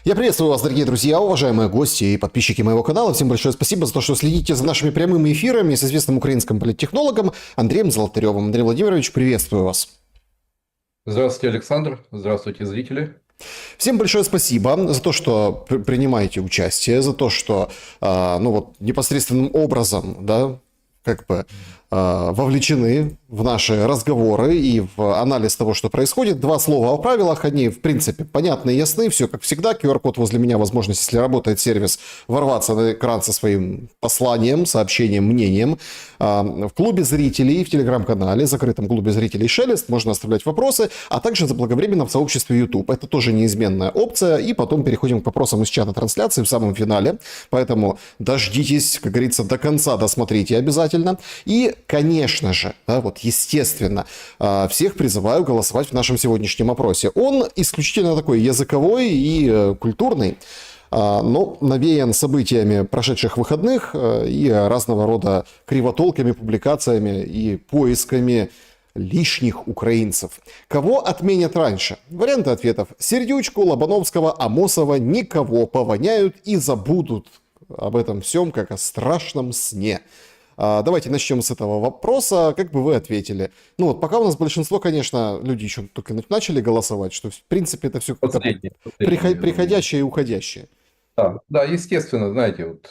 Я приветствую вас, дорогие друзья, уважаемые гости и подписчики моего канала. Всем большое спасибо за то, что следите за нашими прямыми эфирами с известным украинским политтехнологом Андреем Золотаревым. Андрей Владимирович, приветствую вас. Здравствуйте, Александр. Здравствуйте, зрители. Всем большое спасибо за то, что принимаете участие, за то, что непосредственным образом, да, как бы вовлечены в наши разговоры и в анализ того, что происходит. Два слова о правилах, они, в принципе, понятны и ясны, все как всегда. QR-код возле меня, возможность, если работает сервис, ворваться на экран со своим посланием, сообщением, мнением. В клубе зрителей, в телеграм-канале, закрытом клубе зрителей «Шелест» можно оставлять вопросы, а также заблаговременно в сообществе YouTube. Это тоже неизменная опция, и потом переходим к вопросам из чата трансляции в самом финале. Поэтому дождитесь, как говорится, до конца досмотрите обязательно. И, конечно же, да, вот естественно, всех призываю голосовать в нашем сегодняшнем опросе. Он исключительно такой языковой и культурный, но навеян событиями прошедших выходных и разного рода кривотолками, публикациями и поисками лишних украинцев. Кого отменят раньше? Варианты ответов: Сердючку, Лобановского, Амосова. Никого повоняют и забудут об этом всем, как о страшном сне. Давайте начнем с этого вопроса. Как бы вы ответили? Ну вот, пока у нас большинство, конечно, люди еще только начали голосовать, что в принципе это все как-то Последний, я думаю. приходящее и уходящее. Да, да, естественно, знаете, вот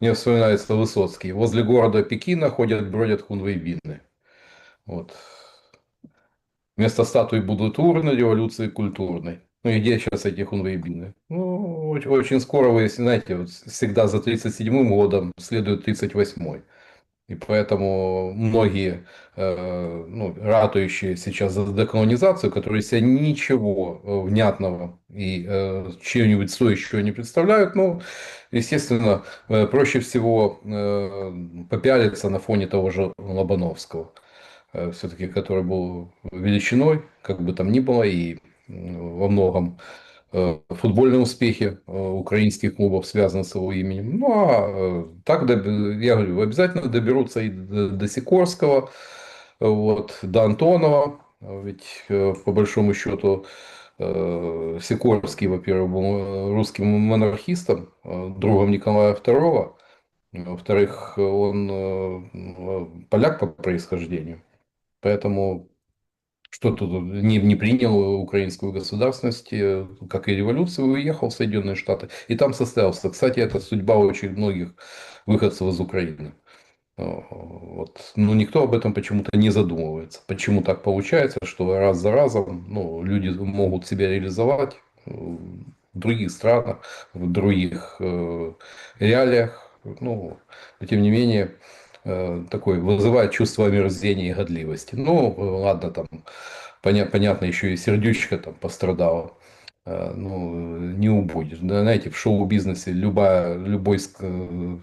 мне вспоминается Высоцкий. Возле города Пекина ходят, бродят хунвейбины. Вот. Вместо статуи будут урны революции культурной. Ну и где сейчас эти хунвейбины? Ну, очень скоро вы знаете, вот всегда за 37-м годом следует 38-й. И поэтому многие ратующие сейчас за деколонизацию, которые себя ничего внятного и чего-нибудь стоящего не представляют, ну, естественно, проще всего попялиться на фоне того же Лобановского, все-таки который был величиной, как бы там ни было, и во многом футбольные успехи украинских клубов связаны с его именем. Ну, так, я говорю, обязательно доберутся и до Сикорского, вот, до Антонова. Ведь, по большому счету, Сикорский, во-первых, был русским монархистом, другом Николая II. Во-вторых, он поляк по происхождению. Поэтому что тут не принял украинскую государственность, как и революцию, уехал в Соединенные Штаты. И там состоялся. Кстати, это судьба очень многих выходцев из Украины. Вот. Но никто об этом почему-то не задумывается. Почему так получается, что раз за разом люди могут себя реализовать в других странах, в других реалиях. Но тем не менее, такой вызывает чувство омерзения и годливости. Ну, ладно, там, понятно, еще и сердючка там пострадала. Ну, не убудешь. Да, знаете, в шоу-бизнесе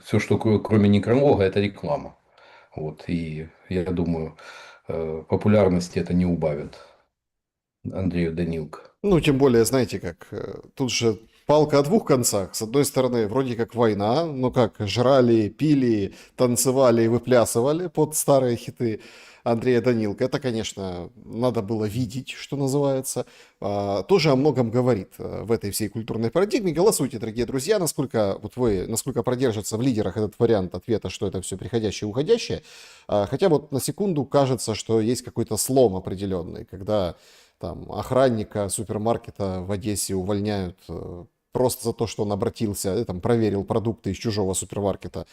все, что кроме некролога, это реклама. Вот, и я думаю, популярности это не убавит Андрею Данилко. Ну, тем более, знаете, как тут же палка о двух концах. С одной стороны, вроде как война, ну как, жрали, пили, танцевали и выплясывали под старые хиты Андрея Данилко. Это, конечно, надо было видеть, что называется. Тоже о многом говорит в этой всей культурной парадигме. Голосуйте, дорогие друзья, насколько продержится в лидерах этот вариант ответа, что это все приходящее и уходящее. Хотя вот на секунду кажется, что есть какой-то слом определенный, когда там охранника супермаркета в Одессе увольняют просто за то, что он обратился, там, проверил продукты из чужого супермаркета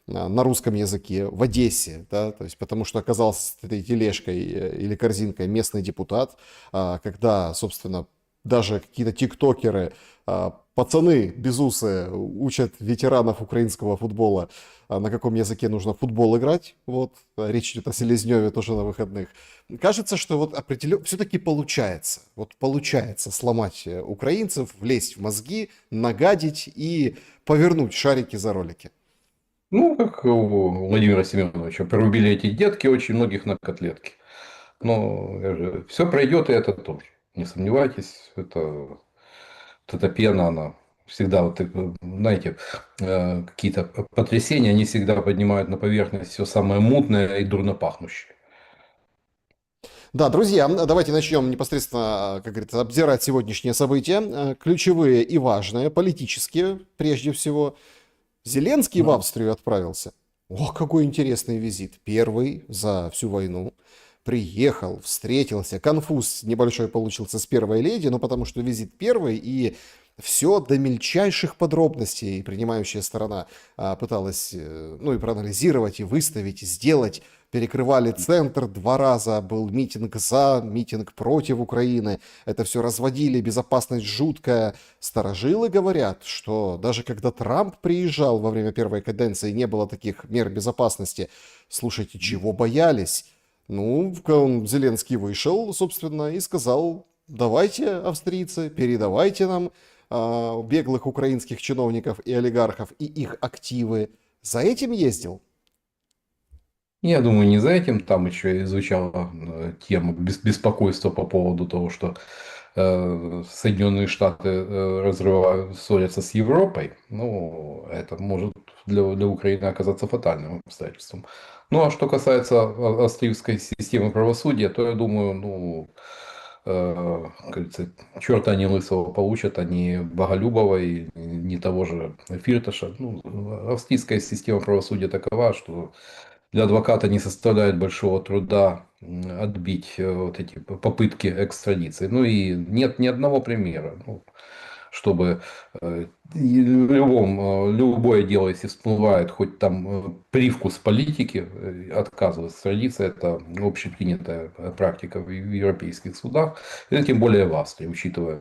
на русском языке в Одессе, да, то есть потому что оказался с этой тележкой или корзинкой местный депутат, когда, собственно, даже какие-то тиктокеры, пацаны безусые учат ветеранов украинского футбола, на каком языке нужно в футбол играть. Вот, речь идет о Селезневе тоже на выходных. Кажется, что вот определенно все-таки получается. Вот получается сломать украинцев, влезть в мозги, нагадить и повернуть шарики за ролики. Ну, как у Владимира Семеновича, порубили эти детки очень многих на котлетки. Но все пройдет, и это тоже. Не сомневайтесь, эта пена, она всегда, вот, знаете, какие-то потрясения, они всегда поднимают на поверхность все самое мутное и дурно пахнущее. Да, друзья, давайте начнем непосредственно, как говорится, обзирать сегодняшние события. Ключевые и важные, политические, прежде всего. Зеленский в Ну, Австрию отправился. О, какой интересный визит. Первый за всю войну. Приехал, встретился. Конфуз небольшой получился с первой леди, но потому что визит первый, и все до мельчайших подробностей принимающая сторона пыталась, ну и проанализировать, и выставить, и сделать. Перекрывали центр два раза, был митинг за, митинг против Украины. Это все разводили, безопасность жуткая. Старожилы говорят, что даже когда Трамп приезжал во время первой каденции, не было таких мер безопасности. Слушайте, чего боялись? Ну, Зеленский вышел, собственно, и сказал: давайте, австрийцы, передавайте нам беглых украинских чиновников и олигархов и их активы. За этим ездил. я думаю, не за этим. Там еще и звучала тема беспокойства по поводу того, что Соединенные Штаты разрывают, ссорятся с Европой. Ну, это может для Украины оказаться фатальным обстоятельством. Ну, а что касается австрийской системы правосудия, то я думаю, ну, как говорится, черта они лысого получат, они Боголюбова и не того же Фирташа. Ну, австрийская система правосудия такова, что для адвоката не составляет большого труда отбить вот эти попытки экстрадиции. Ну и нет ни одного примера, ну, чтобы любое дело, если всплывает хоть там привкус политики, отказывать экстрадиции, это общепринятая практика в европейских судах, и тем более в Австрии, учитывая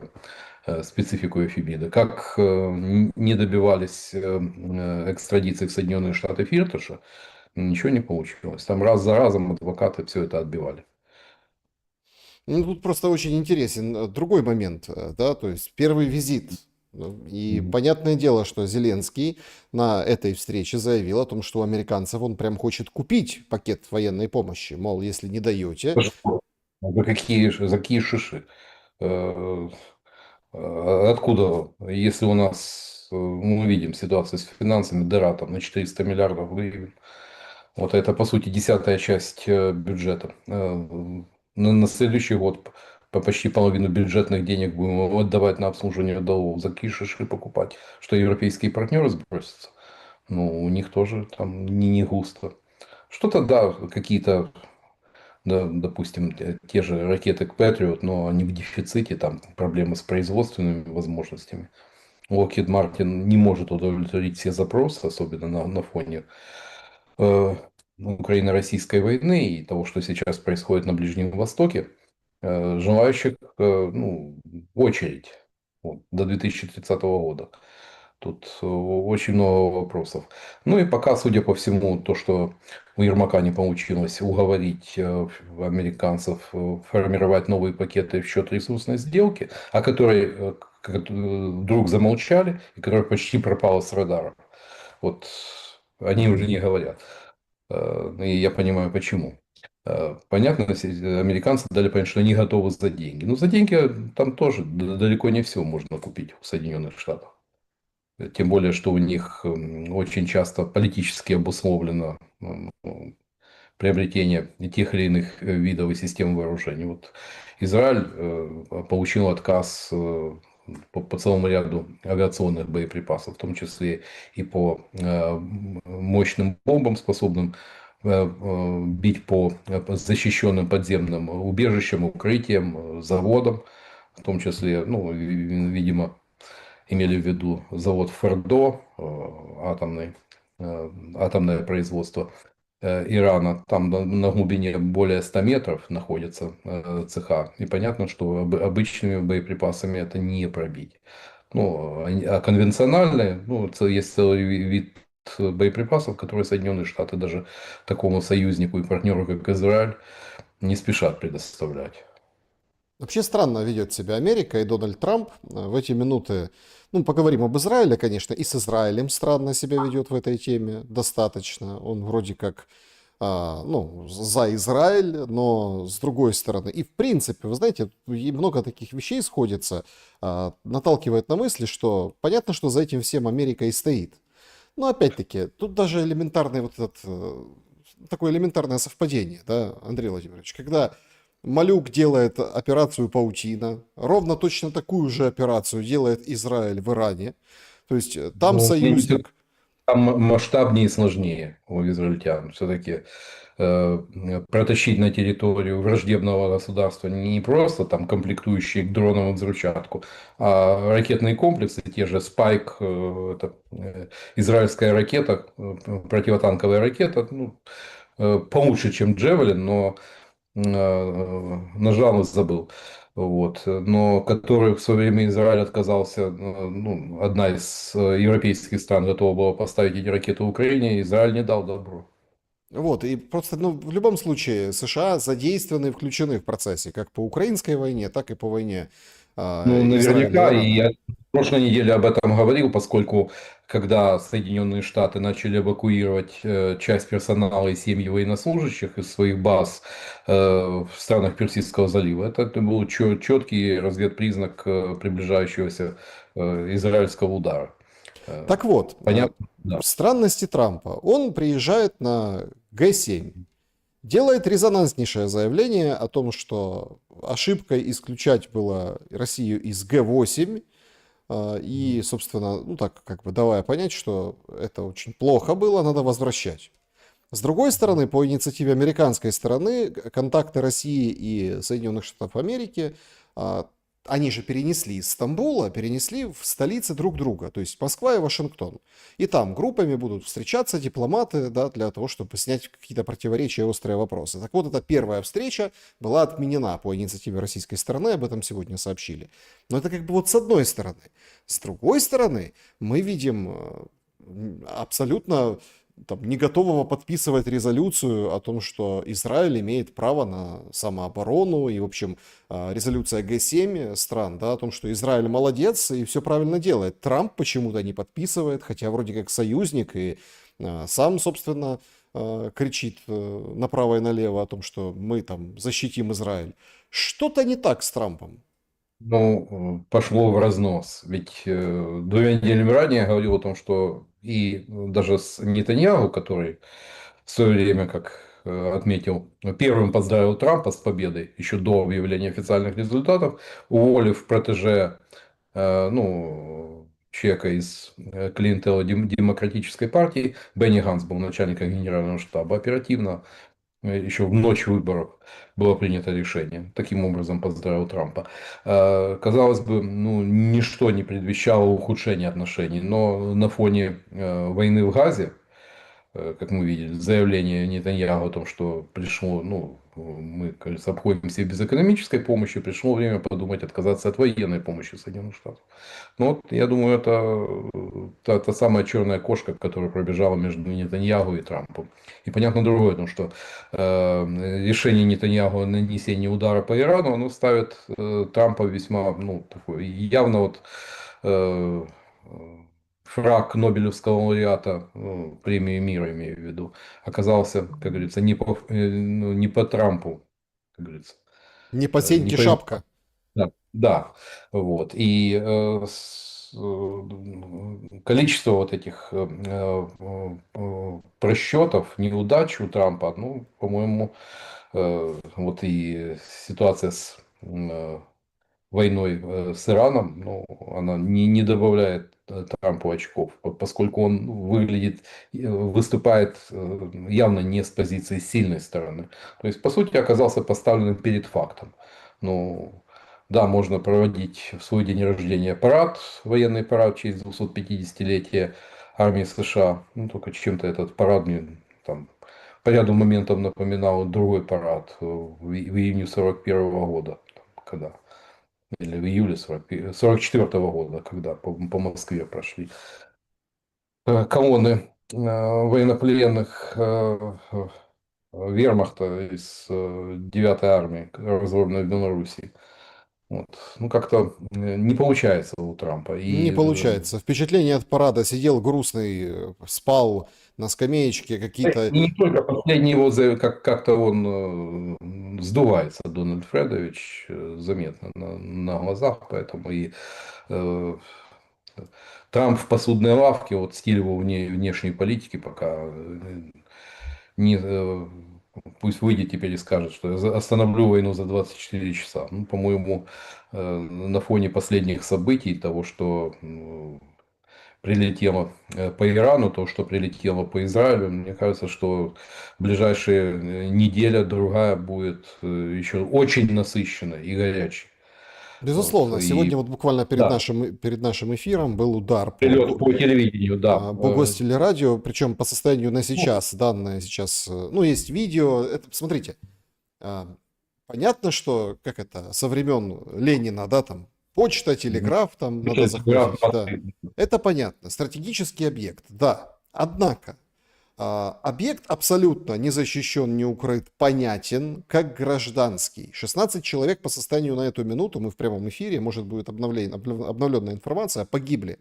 специфику Эфемида. Как не добивались экстрадиции в Соединенные Штаты Фирташа, ничего не получилось. Там раз за разом адвокаты все это отбивали. Ну, тут просто очень интересен другой момент, да, то есть первый визит. И Мгм. понятное дело, что Зеленский на этой встрече заявил о том, что у американцев он прям хочет купить пакет военной помощи. Мол, если не даете. За что? За какие шиши? Э, Откуда, если у нас, мы видим ситуацию с финансами, дыра там на 400 миллиардов гривен, вот это, по сути, десятая часть бюджета. На следующий год по почти половину бюджетных денег будем отдавать на обслуживание долгов, за какие шиши покупать, что европейские партнеры сбросятся. Ну, у них тоже там не густо. Что-то, да, какие-то, да, допустим, те же ракеты к Patriot, но они в дефиците, там проблемы с производственными возможностями. Lockheed Martin не может удовлетворить все запросы, особенно на фоне э, Украино-российской войны и того, что сейчас происходит на Ближнем Востоке. Желающих, ну, очередь вот, до 2030 года. Тут очень много вопросов. Ну и пока, судя по всему, то, что у Ермака не получилось уговорить американцев формировать новые пакеты в счет ресурсной сделки, о которой вдруг замолчали и которая почти пропала с радара. Вот они уже не говорят. И я понимаю, почему. Понятно, американцы дали понять, что они готовы за деньги. Но за деньги там тоже далеко не все можно купить в Соединенных Штатах. Тем более, что у них очень часто политически обусловлено приобретение тех или иных видов и систем вооружений. Вот Израиль получил отказ по целому ряду авиационных боеприпасов, в том числе и по мощным бомбам, способным бить по защищенным подземным убежищам, укрытиям, заводам, в том числе, ну, видимо, имели в виду завод Фордо, атомное производство Ирана. Там на глубине более 100 метров находятся цеха. И понятно, что обычными боеприпасами это не пробить. Ну, а конвенциональные, ну, есть целый вид боеприпасов, которые Соединенные Штаты даже такому союзнику и партнеру, как Израиль, не спешат предоставлять. Вообще странно ведет себя Америка и Дональд Трамп в эти минуты. Ну, поговорим об Израиле, конечно, и с Израилем странно себя ведет в этой теме достаточно. Он вроде как, ну, за Израиль, но с другой стороны. И в принципе, вы знаете, и много таких вещей сходится, наталкивает на мысли, что понятно, что за этим всем Америка и стоит. Но опять-таки, тут даже элементарный вот этот, такое элементарное совпадение, да, Андрей Владимирович, когда Малюк делает операцию «Паутина». Ровно точно такую же операцию делает Израиль в Иране. То есть там Ну, мне не союзник. там масштабнее и сложнее у израильтян. Все-таки протащить на территорию враждебного государства не просто там комплектующие к дронам и взрывчатку, а ракетные комплексы, те же «Спайк», израильская ракета, противотанковая ракета, ну, получше, чем «Джевелин», но нажал и забыл. Вот. Но который в свое время Израиль отказался, ну, одна из европейских стран готова была поставить эти ракеты в Украине, Израиль не дал добро. Вот, и просто, ну, в любом случае, США задействованы и включены в процессе, как по украинской войне, так и по войне Ну, Израиля и наверняка, и Ирана. я в прошлой неделе об этом говорил, поскольку когда Соединенные Штаты начали эвакуировать часть персонала и семьи военнослужащих из своих баз в странах Персидского залива, это был четкий разведпризнак приближающегося израильского удара. Э, Так вот, Понятно? Да. странности Трампа. Он приезжает на Г-7, делает резонанснейшее заявление о том, что ошибкой исключать было Россию из Г-8, и, собственно, ну так, как бы давая понять, что это очень плохо было, надо возвращать. С другой стороны, по инициативе американской стороны, контакты России и Соединенных Штатов Америки, а, они же перенесли из Стамбула, перенесли в столицы друг друга, то есть Москва и Вашингтон. И там группами будут встречаться дипломаты, да, для того, чтобы снять какие-то противоречия и острые вопросы. Так вот, эта первая встреча была отменена по инициативе российской стороны, об этом сегодня сообщили. Но это как бы вот с одной стороны. С другой стороны, мы видим абсолютно там, не готового подписывать резолюцию о том, что Израиль имеет право на самооборону, и, в общем, резолюция Г7 стран, да, о том, что Израиль молодец и все правильно делает. Трамп почему-то не подписывает, хотя вроде как союзник, и сам, собственно, кричит направо и налево о том, что мы там защитим Израиль. Что-то не так с Трампом. Ну, пошло в разнос. Ведь 2 неделями ранее я говорил о том, что и даже с Нетаньяху, который в свое время, как отметил, первым поздравил Трампа с победой, еще до объявления официальных результатов, уволив протеже, ну, человека из клиентела Демократической партии, Бенни Ганс был начальником генерального штаба, оперативно еще в ночь выборов было принято решение. Таким образом поздравил Трампа. Казалось бы, ну, ничто не предвещало ухудшения отношений, но на фоне войны в Газе, как мы видели, заявление Нетаньяху о том, что пришло, ну, мы, кажется, обходимся без экономической помощи, пришло время подумать отказаться от военной помощи Соединенных Штатов. Ну, вот, я думаю, это та самая черная кошка, которая пробежала между Нетаньяху и Трампом. И понятно другое, потому что решение Нетаньяху о нанесении удара по Ирану, оно ставит Трампа весьма, ну, такой, явно вот э, фраг Нобелевского лауреата, ну, премии мира, имею в виду, оказался, как говорится, ну, не по Трампу, как говорится, Не по не сеньке по его. шапка. Да, да, вот. И количество вот этих просчетов, неудач у Трампа, ну, по-моему, вот и ситуация с войной с Ираном, ну, она не добавляет Трампу очков, поскольку он выглядит, выступает явно не с позиции сильной стороны. То есть, по сути, оказался поставленным перед фактом. Ну, да, можно проводить в свой день рождения парад, военный парад в честь 250-летия армии США. Ну, только чем-то этот парад мне там по ряду моментов напоминал другой парад в июне 41 года, когда или в июле 44 года, когда по Москве прошли колонны военнопленных вермахта из 9 армии, разгромленной в Белоруссии. Вот. Ну, как-то не получается у Трампа. Не И получается. Впечатление от парада. Сидел грустный, спал на скамеечке, какие-то. и не только последний его, как-то он сдувается, Дональд Фредович, заметно на глазах, поэтому и э, Трамп в посудной лавке, вот стиль его внешней политики пока не, пусть выйдет теперь и скажет, что я остановлю войну за 24 часа. Ну, по-моему, на фоне последних событий, того, что прилетело по Ирану, то, что прилетело по Израилю, мне кажется, что ближайшая неделя, другая будет еще очень насыщенной и горячей. Вот. Безусловно, И сегодня вот буквально да, перед нашим эфиром был удар по прилет по телевидению, да. Гостелерадио, причем по состоянию на сейчас, данные сейчас, ну, есть видео, это, смотрите, а, понятно, что, как это, со времен Ленина, да, там, почта, телеграф, там, надо заходить, да, это понятно, стратегический объект, да, однако, объект абсолютно не защищен, не укрыт, понятен, как гражданский. 16 человек по состоянию на эту минуту, мы в прямом эфире, может будет обновленная информация, погибли.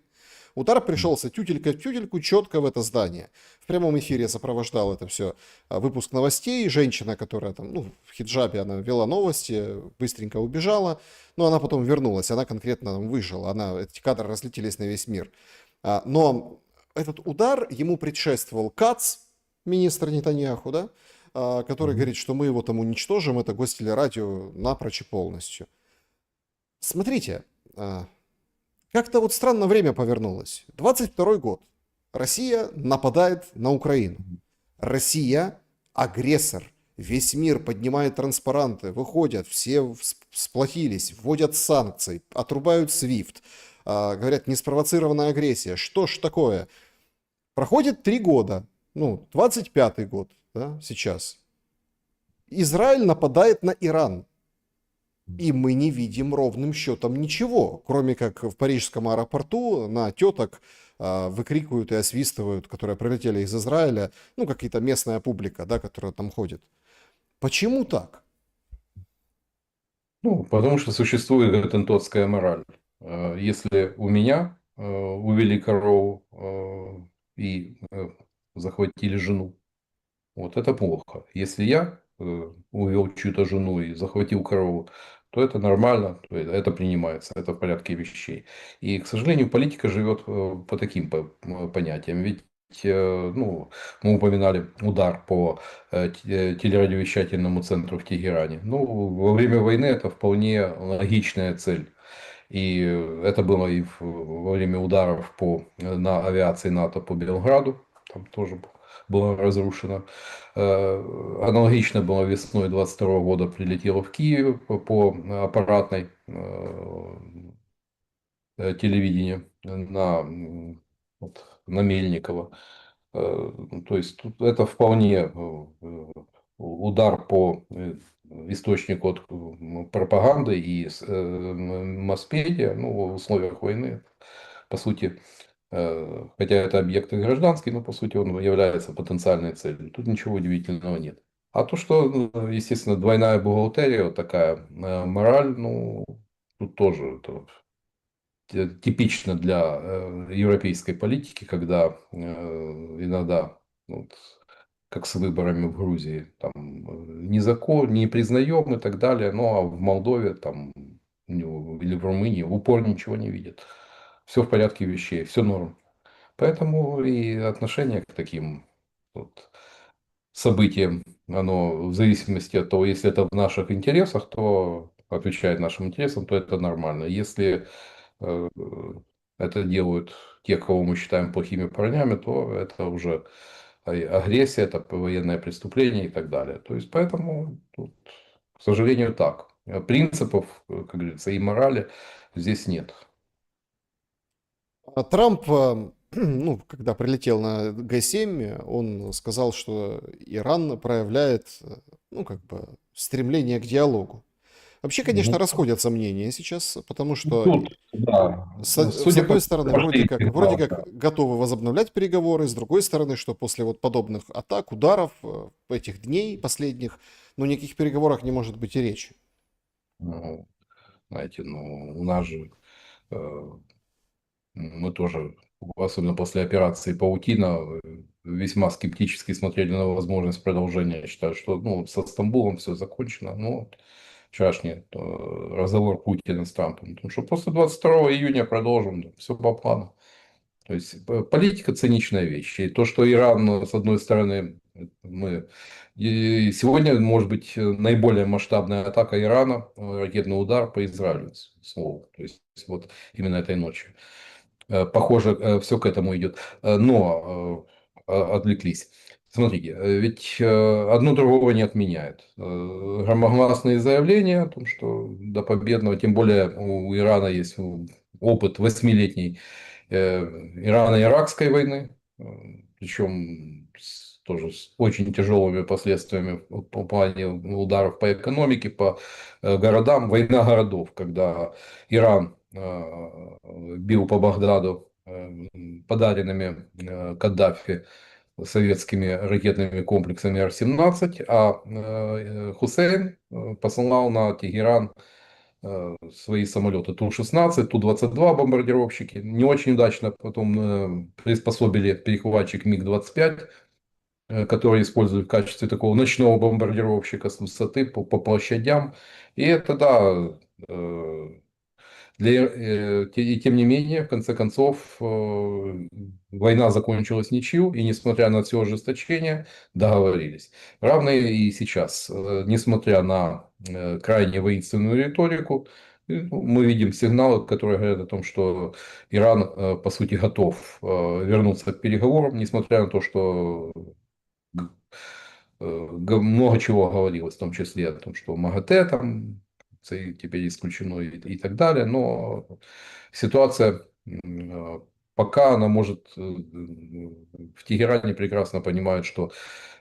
Удар пришелся тютелька в тютельку четко в это здание. В прямом эфире сопровождал это все выпуск новостей. Женщина, которая там, ну, в хиджабе, она вела новости, быстренько убежала, но она потом вернулась, она конкретно там выжила, эти кадры разлетелись на весь мир. Но этот удар, ему предшествовал Кац, министр Нетаньяху, да, который говорит, что мы его там уничтожим, это гостелерадио напрочь и полностью. Смотрите, как-то вот странно время повернулось. 22-й год. Россия нападает на Украину. Россия агрессор. Весь мир поднимает транспаранты, выходят, все сплотились, вводят санкции, отрубают SWIFT, говорят, неспровоцированная агрессия. Что ж такое? Проходит 3 года, ну, 25-й год, да, сейчас. Израиль нападает на Иран. И мы не видим ровным счетом ничего, кроме как в парижском аэропорту на теток выкрикивают и освистывают, которые прилетели из Израиля, ну, какие-то местная публика, да, которая там ходит. Почему так? Ну, потому что существует гаттентотская мораль. Если у меня увели корову и захватили жену, вот это плохо. Если я увел чью-то жену и захватил корову, то это нормально, то это принимается, это в порядке вещей. И, к сожалению, политика живет по таким понятиям. Ведь ну, мы упоминали удар по телерадиовещательному центру в Тегеране. Ну, во время войны это вполне логичная цель. И это было и во время ударов на авиации НАТО по Белграду. Там тоже было разрушено. Аналогично было весной 22 года прилетело в Киев по аппаратной телевидению на Мельникова. То есть тут это вполне удар по источнику от пропаганды и масс-медиа, ну, в условиях войны, по сути, хотя это объект и гражданский, но по сути он является потенциальной целью. Тут ничего удивительного нет. А то, что, ну, естественно, двойная бухгалтерия, вот такая мораль, ну, тут тоже это типично для европейской политики, когда иногда, вот, как с выборами в Грузии, там ни закон не признаем и так далее, ну а в Молдове там, или в Румынии в упор ничего не видят. Все в порядке вещей, все норм. Поэтому и отношение к таким вот событиям, оно в зависимости от того, если это в наших интересах, то отвечает нашим интересам, то это нормально. Если э, это делают те, кого мы считаем плохими парнями, то это уже агрессия, это военное преступление и так далее. То есть, поэтому, тут, к сожалению, так. Принципов, как говорится, и морали здесь нет. Трамп, ну, когда прилетел на Г-7, он сказал, что Иран проявляет, ну, как бы, стремление к диалогу. Вообще, конечно, Ну, расходятся мнения сейчас, потому что тут, да, с судя по одной всему, стороны, прошли вроде сигналы, как да. готовы возобновлять переговоры, с другой стороны, что после вот подобных атак, ударов, этих дней последних, ну, никаких переговорах не может быть и речи. Ну, знаете, ну, у нас же мы тоже, особенно после операции «Паутина», весьма скептически смотрели на возможность продолжения. Я считаю, что, ну, со Стамбулом все закончено. Ну, вот вчерашний разговор Путина с Трампом. Потому что после 22 июня продолжим. Все по плану. То есть политика циничная вещь. И то, что Иран, с одной стороны, мы и сегодня, может быть, наиболее масштабная атака Ирана, ракетный удар по Израилю, слово. То есть вот именно этой ночью. Похоже, все к этому идет. Но отвлеклись. Смотрите, ведь одно другого не отменяет. Громогласные заявления о том, что до победного, тем более у Ирана есть опыт восьмилетний Ирано-Иракской войны, причем тоже с очень тяжелыми последствиями по плане ударов по экономике, по городам, война городов, когда Иран бил по Багдаду подаренными Каддафи советскими ракетными комплексами Р-17, а Хусейн посылал на Тегеран свои самолеты Ту-16, Ту-22 бомбардировщики. Не очень удачно потом приспособили перехватчик МиГ-25, который используют в качестве такого ночного бомбардировщика с высоты по площадям. И это, да, и тем не менее, в конце концов, война закончилась ничью, и несмотря на все ожесточение, договорились. Равно и сейчас, несмотря на крайне воинственную риторику, мы видим сигналы, которые говорят о том, что Иран, по сути, готов вернуться к переговорам, несмотря на то, что много чего говорилось, в том числе о том, что МАГАТЭ там теперь исключено и так далее, но ситуация пока она может в Тегеране прекрасно понимают, что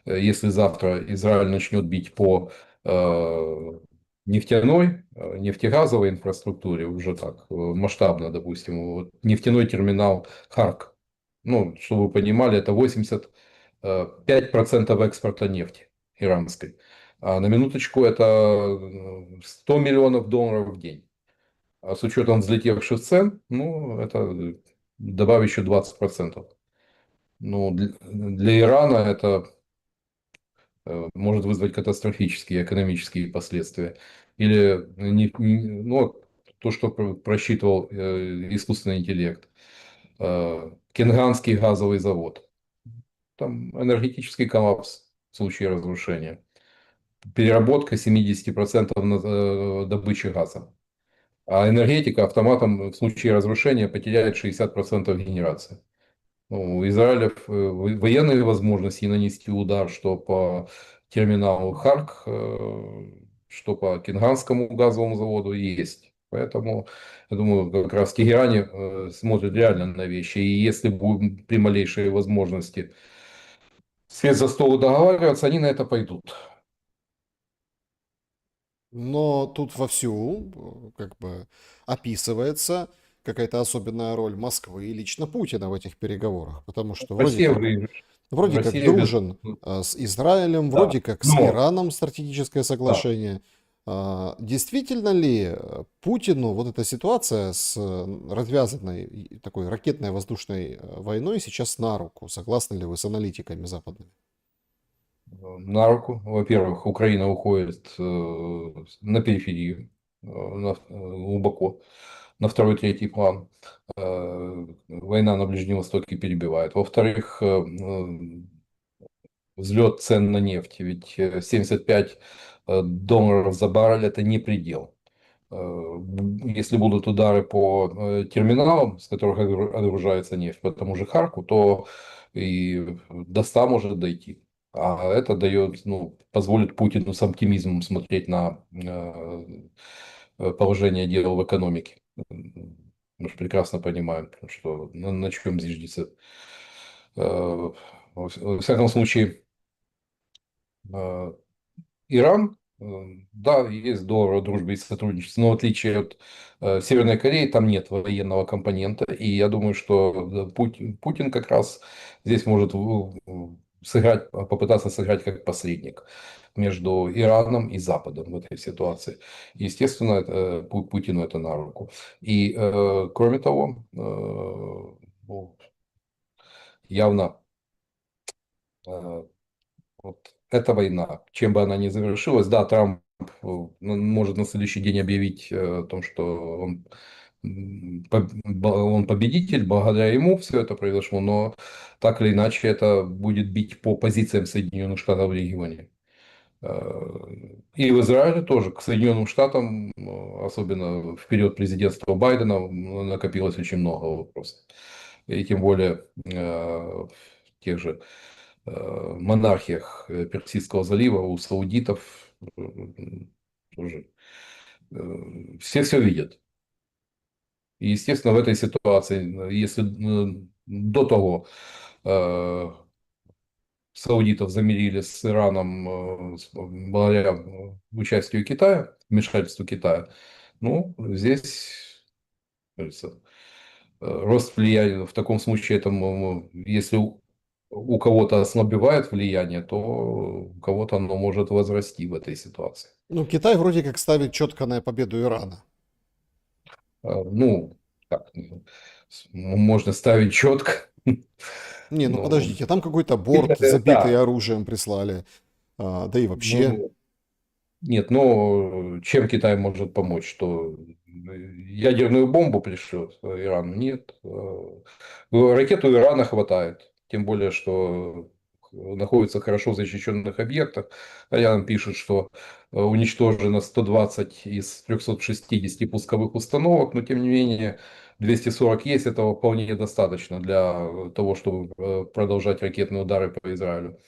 если завтра Израиль начнет бить по нефтяной, нефтегазовой инфраструктуре уже так масштабно, допустим, вот нефтяной терминал Харк, ну, чтобы вы понимали, это 85% экспорта нефти иранской. А на минуточку это 100 миллионов долларов в день. А с учетом взлетевших цен, ну, это добавь еще 20%. Ну, для Ирана это может вызвать катастрофические экономические последствия. Или ну, то, что просчитывал искусственный интеллект. Кенганский газовый завод. Там энергетический коллапс в случае разрушения. Переработка 70% добычи газа. А энергетика автоматом в случае разрушения потеряет 60% генерации. Ну, у Израиля военные возможности нанести удар, что по терминалу Харк, что по Кенганскому газовому заводу есть. Поэтому, я думаю, как раз в Тегеране смотрят реально на вещи. И если будут при малейшей возможности сесть за стол и договариваться, они на это пойдут. Но тут вовсю как бы описывается какая-то особенная роль Москвы и лично Путина в этих переговорах, потому что Россия выиграет. вроде как Россия без... дружен с Израилем, Да. вроде как с Но Ираном стратегическое да, соглашение. Действительно ли Путину вот эта ситуация с развязанной такой ракетной воздушной войной сейчас на руку? Согласны ли вы с аналитиками западными? на руку. Во-первых, Украина уходит на периферию, глубоко, на второй, третий план. Война на Ближнем Востоке перебивает. Во-вторых, взлет цен на нефть. Ведь 75 долларов за баррель – это не предел. Если будут удары по терминалам, с которых отгружается нефть, по тому же Харку, то и до 100 может дойти. А это дает, ну, позволит Путину с оптимизмом смотреть на положение дел в экономике. Мы же прекрасно понимаем, что на чем зиждется. Во всяком случае, э, Иран, да, есть договор о дружбе и сотрудничестве, но в отличие от Северной Кореи, там нет военного компонента. И я думаю, что Путин как раз здесь может сыграть, попытаться сыграть как посредник между Ираном и Западом в этой ситуации. Естественно, Путину это на руку. И кроме того, ну, явно вот эта война, чем бы она ни завершилась, да, Трамп может на следующий день объявить о том, что он он победитель, благодаря ему все это произошло, но так или иначе это будет бить по позициям Соединенных Штатов в регионе. И в Израиле тоже к Соединенным Штатам, особенно в период президентства Байдена, накопилось очень много вопросов. И тем более в тех же монархиях Персидского залива, у саудитов тоже все видят. И, естественно, в этой ситуации, если до того саудитов замирили с Ираном благодаря участию Китая, вмешательству Китая, ну, здесь, говорится, рост влияния в таком случае, это, если у кого-то ослабевает влияние, то у кого-то оно может возрасти в этой ситуации. Ну, Китай вроде как ставит четко на победу Ирана. Ну, так, можно ставить четко. Не, ну Ну, подождите, там какой-то борт, забитый да, оружием прислали. Да и вообще. ну, нет, но чем Китай может помочь? Что ядерную бомбу пришлет Ирану? Нет. Ракет у Ирана хватает. Тем более, что находится в хорошо защищенных объектах. Рядом пишут, что уничтожено 120 из 360 пусковых установок, но тем не менее 240 есть, этого вполне достаточно для того, чтобы продолжать ракетные удары по Израилю.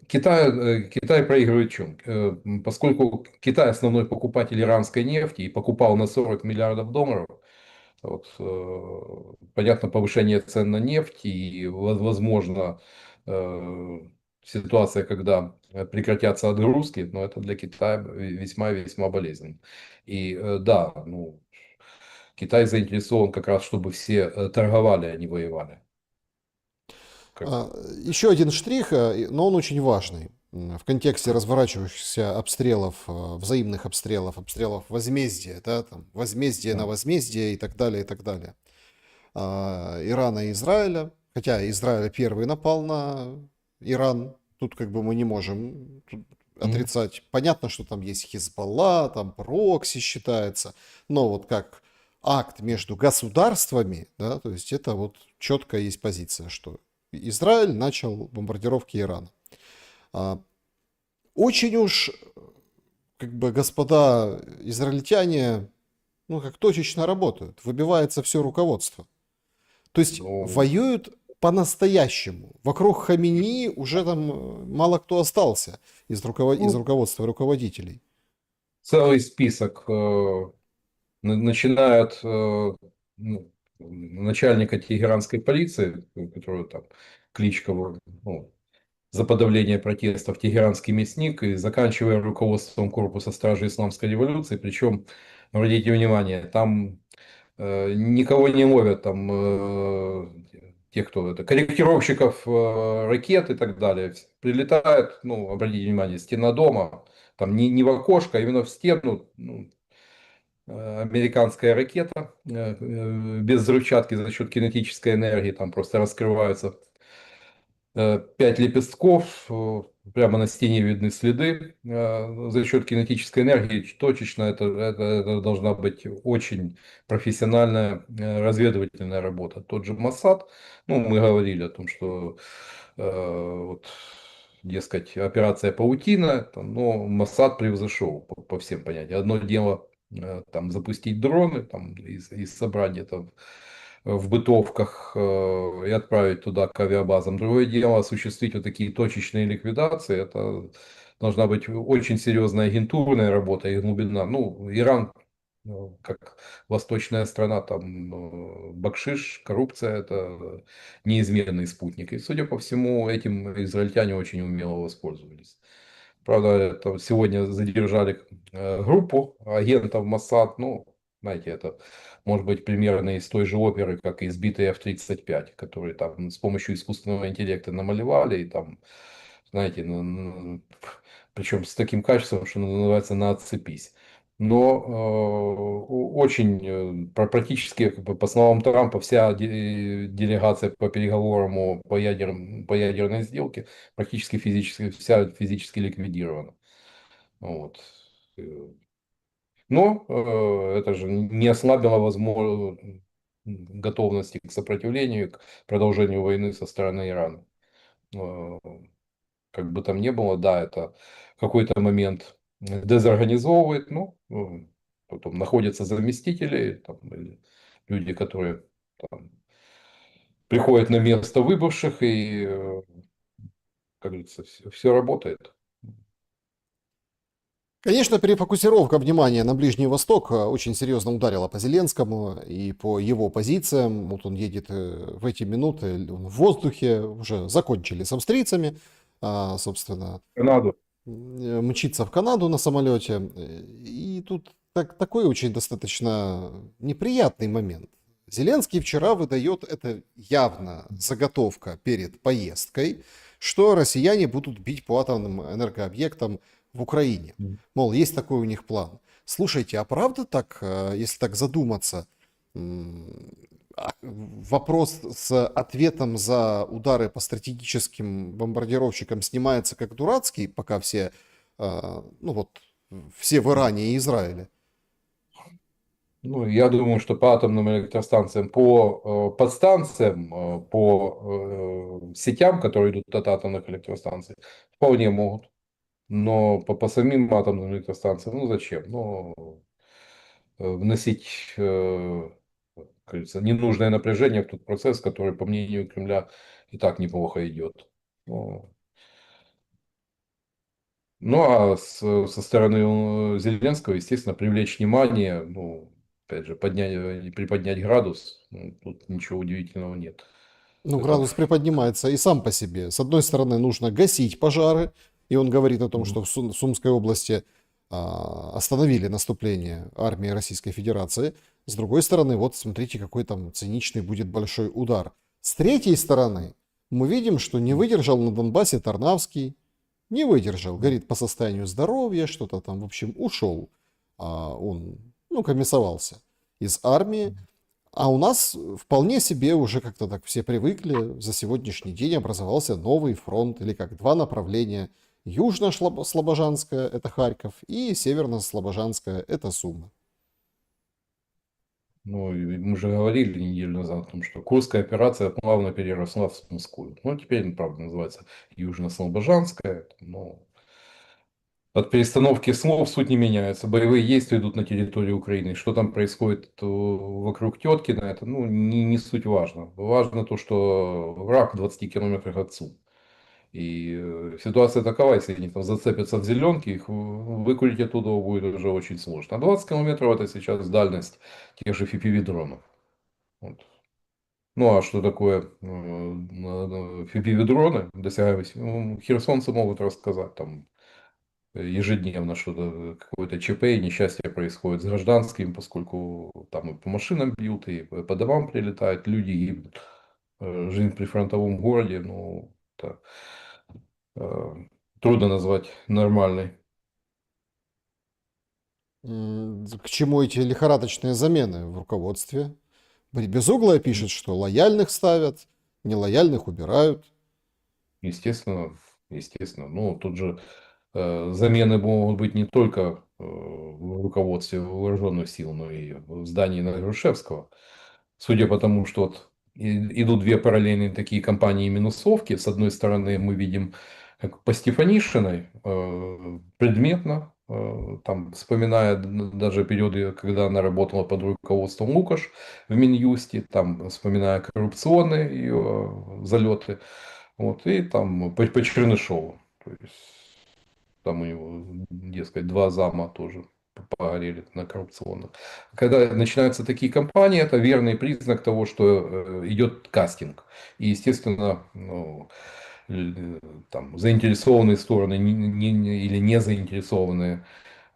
Китай проигрывает в чем? Поскольку Китай основной покупатель иранской нефти и покупал на 40 миллиардов долларов, вот, понятно, повышение цен на нефть и, возможно, ситуация, когда прекратятся отгрузки, но это для Китая весьма и весьма болезненно. И да, ну, Китай заинтересован как раз, чтобы все торговали, а не воевали. Как бы. Еще один штрих, но он очень важный. В контексте разворачивающихся обстрелов, взаимных обстрелов, обстрелов возмездия, да, там, возмездие на возмездие и так далее, и так далее. Ирана и Израиля, хотя Израиль первый напал на Иран, тут как бы мы не можем Мгм. отрицать. Понятно, что там есть Хизбалла, там прокси считается, но вот как акт между государствами, да, то есть это вот четкая есть позиция, что Израиль начал бомбардировки Ирана. А, Очень уж, как бы, господа израильтяне, ну, как точечно работают, выбивается все руководство. То есть Ну, воюют по-настоящему. Вокруг Хаминии уже там мало кто остался из ну, руководства руководителей. целый список, начиная от ну, начальника тегеранской полиции, который там кличка ну, за подавление протестов тегеранский мясник, и заканчивая руководством корпуса стражи исламской революции. Причем, обратите внимание, там никого не ловят, там те, кто это, корректировщиков ракет и так далее. Прилетает, ну, обратите внимание, стена дома, там не в окошко, а именно в стену, ну, американская ракета без взрывчатки за счет кинетической энергии, там просто раскрываются 5 лепестков, прямо на стене видны следы за счет кинетической энергии. Точечно это должна быть очень профессиональная разведывательная работа. Тот же Моссад, ну, мы говорили о том, что вот, дескать, операция «Паутина», но Моссад превзошел по всем понятиям. Одно дело там запустить дроны там, и собрать где-то в бытовках и отправить туда к авиабазам. Другое дело осуществить вот такие точечные ликвидации. Это должна быть очень серьезная агентурная работа и глубина. Ну, Иран, как восточная страна, там бакшиш, коррупция – это неизменный спутник. И, судя по всему, этим израильтяне очень умело воспользовались. Правда, это сегодня задержали группу агентов Моссад. Ну, знаете, это может быть примерно из той же оперы, как и избитый F-35, которые там с помощью искусственного интеллекта намалевали, и там, знаете, причем с таким качеством, что называется, на отцепись. Но очень, практически, как бы, по словам Трампа, вся делегация по переговорам по ядерной сделке практически физически, вся физически ликвидирована. Вот. Э, Но это же не ослабило готовности к сопротивлению, к продолжению войны со стороны Ирана. Э, Как бы там ни было, да, это в какой-то момент дезорганизовывает, но потом находятся заместители, там, или люди, которые там, приходят на место выбывших, и, как говорится, все работает. Конечно, перефокусировка внимания на Ближний Восток очень серьезно ударила по Зеленскому и по его позициям. Вот он едет в эти минуты, он в воздухе, уже закончили с австрийцами, собственно, Канаду. мчится в Канаду на самолете. И тут такой очень достаточно неприятный момент. Зеленский вчера выдает, это явно заготовка перед поездкой, что россияне будут бить по атомным энергообъектам в Украине. Мол, есть такой у них план. Слушайте, а правда так, если так задуматься, вопрос с ответом за удары по стратегическим бомбардировщикам снимается как дурацкий, пока все, ну вот, все в Иране и Израиле? Ну, я думаю, что по атомным электростанциям, по подстанциям, по сетям, которые идут от атомных электростанций, вполне могут. Но по самим атомным электростанциям, ну зачем? Ну, вносить, как говорится, ненужное напряжение в тот процесс, который, по мнению Кремля, и так неплохо идет. Ну, ну а со стороны Зеленского, естественно, привлечь внимание, ну, опять же, поднять, приподнять градус, ну, тут ничего удивительного нет. Ну, Это градус приподнимается и сам по себе. С одной стороны, нужно гасить пожары, и он говорит о том, Мгм. что в Сумской области остановили наступление армии Российской Федерации. С другой стороны, вот смотрите, какой там циничный будет большой удар. С третьей стороны, мы видим, что не выдержал на Донбассе Тарнавский, не выдержал, говорит, по состоянию здоровья, что-то там, в общем, ушел. Он, ну, комиссовался из армии. А у нас вполне себе уже как-то так все привыкли, за сегодняшний день образовался новый фронт, или как два направления. Южно-Слобожанская– это Харьков, и Северно-Слобожанская– это Сумы. Ну, и мы же говорили неделю назад о том, что Курская операция плавно переросла в Сумскую. Ну, теперь, правда, называется Южно-Слобожанская. Но от перестановки слов суть не меняется. Боевые действия идут на территории Украины. Что там происходит вокруг Теткина, это ну, не суть важно. Важно то, что враг в 20 километрах от Сум. И ситуация такова, если они там зацепятся в зеленке, их выкурить оттуда будет уже очень сложно. А 20 километров это сейчас дальность тех же FPV-дронов. Вот. Ну а что такое FPV-дроны, досягаемость? Ну, херсонцы могут рассказать там ежедневно что-то, какое-то ЧП и несчастье происходит с гражданским, поскольку там и по машинам бьют, и по домам прилетают, люди гибнут. Жизнь при фронтовом городе, ну, это, э, трудно назвать нормальной. К чему эти лихорадочные замены в руководстве? Безуглая пишет, что лояльных ставят, нелояльных убирают. Естественно, естественно. Ну, тут же замены могут быть не только в руководстве вооруженных сил, но и в здании на Грушевского. Судя по тому, что вот идут две параллельные такие кампании минусовки. С одной стороны, мы видим, как по Стефанишиной предметно, там, вспоминая даже периоды, когда она работала под руководством Лукаш в Минюсте, там, вспоминая коррупционные ее залеты, вот, и там по Чернышову. То есть, там у него, дескать, два зама тоже погорели на коррупционных. Когда начинаются такие кампании, это верный признак того, что идет кастинг. И, естественно, ну, там, заинтересованные стороны или не заинтересованные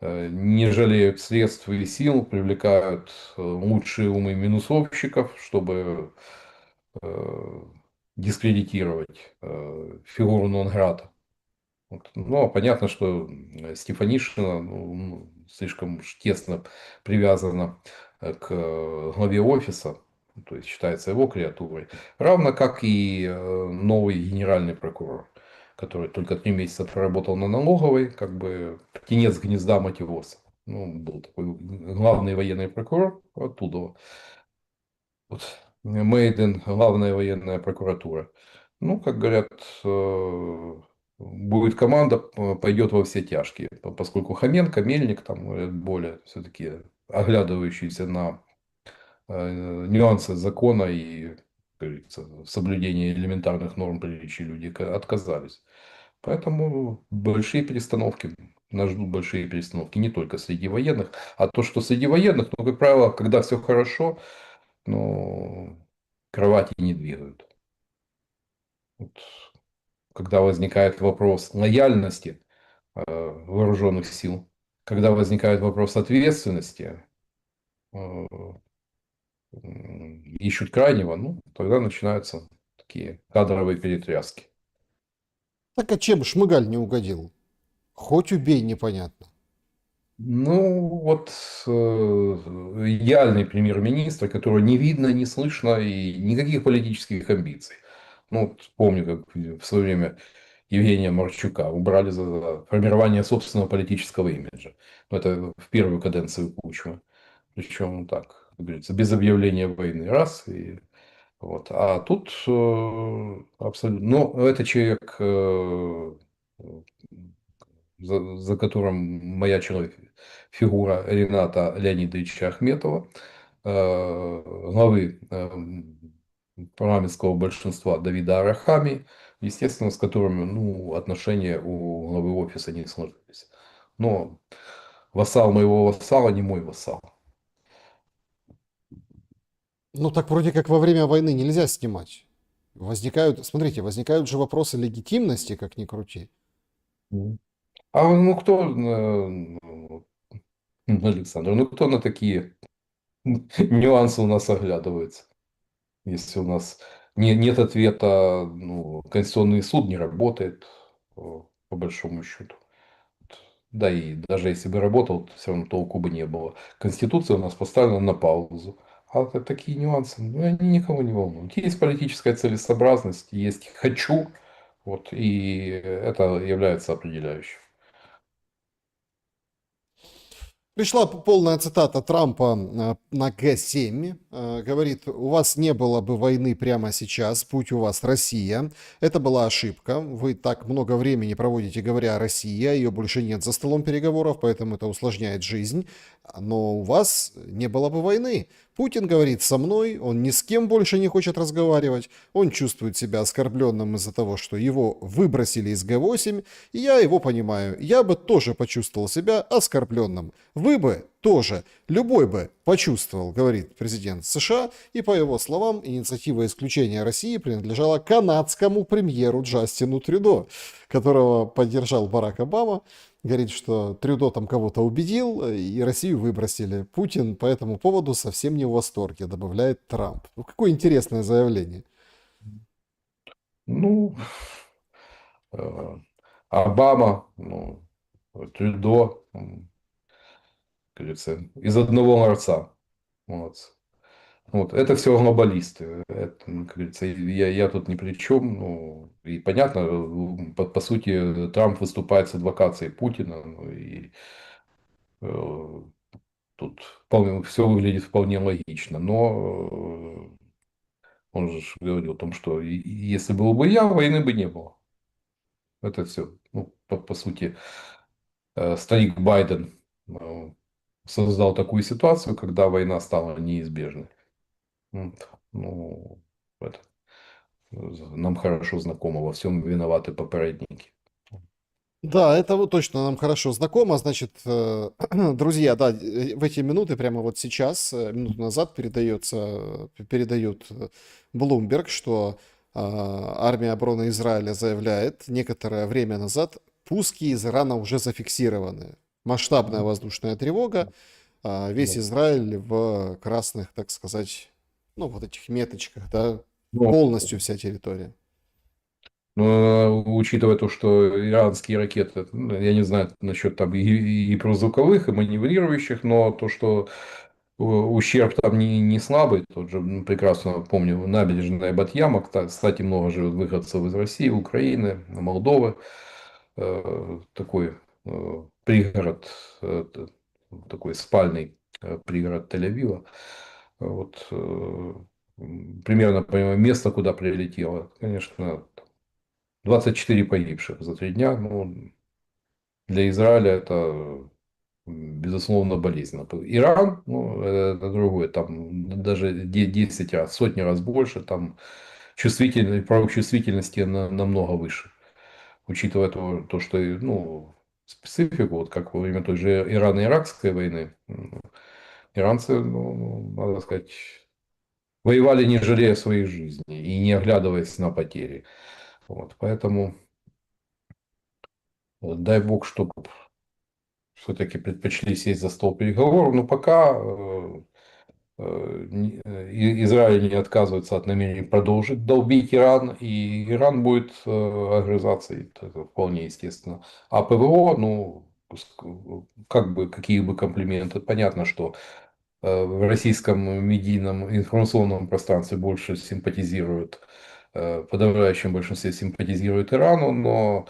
не жалеют средств и сил, привлекают лучшие умы минусовщиков, чтобы э, дискредитировать фигуру нон-грата. Вот. Но понятно, что Стефанишина слишком уж тесно привязана к главе офиса, то есть считается его креатурой, равно как и новый генеральный прокурор, который только 3 месяца проработал на налоговой, как бы птенец гнезда Матиоса. Ну, был такой главный военный прокурор оттуда. Вот. Мейден, главная военная прокуратура. Ну, как говорят, будет команда, пойдет во все тяжкие. Поскольку Хоменко, Мельник, там более все-таки оглядывающиеся на нюансы закона и, как говорится, соблюдение элементарных норм приличия люди отказались. Поэтому большие перестановки. Нас ждут большие перестановки не только среди военных, а то, что среди военных, ну, как правило, когда все хорошо, ну, кровати не двигают. Вот, когда возникает вопрос лояльности вооруженных сил, когда возникает вопрос ответственности, э, ищут крайнего, ну, тогда начинаются такие кадровые перетряски. Так а чем Шмыгаль не угодил? Хоть убей, непонятно. Ну, вот идеальный премьер-министр, которого не видно, не слышно и никаких политических амбиций. Ну, вот помню, как в свое время Евгения Марчука убрали за формирование собственного политического имиджа. Ну, это в первую каденцию Кучмы. Причем так, как говорится, без объявления войны. Раз, и вот. А тут абсолютно... Ну, это человек, за которым маячила фигура Рената Леонидовича Ахметова, главы парламентского большинства Давида Арахами, естественно, с которыми ну, отношения у главы офиса не сложились. Но вассал моего вассала не мой вассал. Ну так вроде как во время войны нельзя снимать. Возникают, смотрите, возникают же вопросы легитимности, как ни крути. Мгм. А ну кто, Александр, ну кто на такие нюансы у нас оглядывается? Если у нас нет ответа, ну, Конституционный суд не работает, по большому счету. Да и даже если бы работал, то все равно толку бы не было. Конституция у нас поставлена на паузу. А вот такие нюансы, ну, они никого не волнуют. Есть политическая целесообразность, есть хочу, вот, и это является определяющим. Пришла полная цитата Трампа на Г7. Говорит, у вас не было бы войны прямо сейчас, будь у вас Россия. Это была ошибка. Вы так много времени проводите, говоря о России, а ее больше нет за столом переговоров, поэтому это усложняет жизнь. Но у вас не было бы войны. Путин говорит со мной, он ни с кем больше не хочет разговаривать, он чувствует себя оскорбленным из-за того, что его выбросили из Г8, и я его понимаю, я бы тоже почувствовал себя оскорбленным. Вы бы тоже, любой бы почувствовал, говорит президент США, и по его словам, инициатива исключения России принадлежала канадскому премьеру Джастину Трюдо, которого поддержал Барак Обама. Говорит, что Трюдо там кого-то убедил, и Россию выбросили. Путин по этому поводу совсем не в восторге, добавляет Трамп. Ну, какое интересное заявление. Ну, э, Обама, ну, Трюдо, как говорится, из одного ларца. Вот. Вот. Это все глобалисты. Это, ну, как говорится, я тут ни при чем. Ну, и понятно, по сути, Трамп выступает с адвокацией Путина. Ну, и э, тут все выглядит вполне логично. Но он же говорил о том, что если был бы я, войны бы не было. Это все. Ну, по сути, старик Байден э, создал такую ситуацию, когда война стала неизбежной. Вот. Ну, это нам хорошо знакомо, во всем виноваты попередники. Да, это вот точно нам хорошо знакомо. Значит, друзья, да, в эти минуты, прямо вот сейчас, минуту назад передают Bloomberg, что армия обороны Израиля заявляет, некоторое время назад пуски из Ирана уже зафиксированы. Масштабная воздушная тревога, весь Израиль в красных, так сказать, ну вот этих меточках, да, Ну, полностью вся территория. но, учитывая то, что иранские ракеты, ну, я не знаю насчет там и про звуковых, и маневрирующих, но то, что ущерб там не слабый, тот же прекрасно помню набережная Батьяма, кстати, много живет выходцев из России, Украины, Молдовы, такой пригород такой спальный пригород Тель-Авива. Вот, примерно понимаю, место, куда прилетело. Конечно, 24 погибших за 3 дня. Ну, для Израиля это, безусловно, болезненно. Иран, ну, это другое, там даже 10 раз, сотни раз больше, там порог чувствительности намного выше. Учитывая то, что, ну, специфику, вот как во время той же Ирано-Иракской войны, иранцы, ну, надо сказать, воевали не жалея своих жизней и не оглядываясь на потери. Вот, поэтому дай бог, чтобы все-таки предпочли сесть за стол переговоров, но пока Израиль не отказывается от намерения продолжить долбить Иран, и Иран будет огрызаться, и это вполне естественно. А ПВО, ну, как бы, какие бы комплименты, понятно, что в российском медийном информационном пространстве больше симпатизируют, в подавляющем большинстве симпатизируют Ирану, но,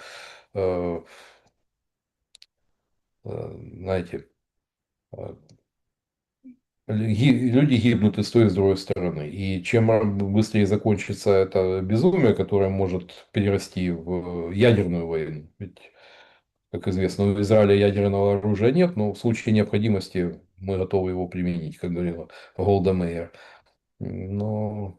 э, знаете, э, люди гибнут и с той, и с другой стороны. И чем быстрее закончится это безумие, которое может перерасти в ядерную войну. Ведь, как известно, у Израиля ядерного оружия нет, но в случае необходимости мы готовы его применить, как говорила Голда Меир. Но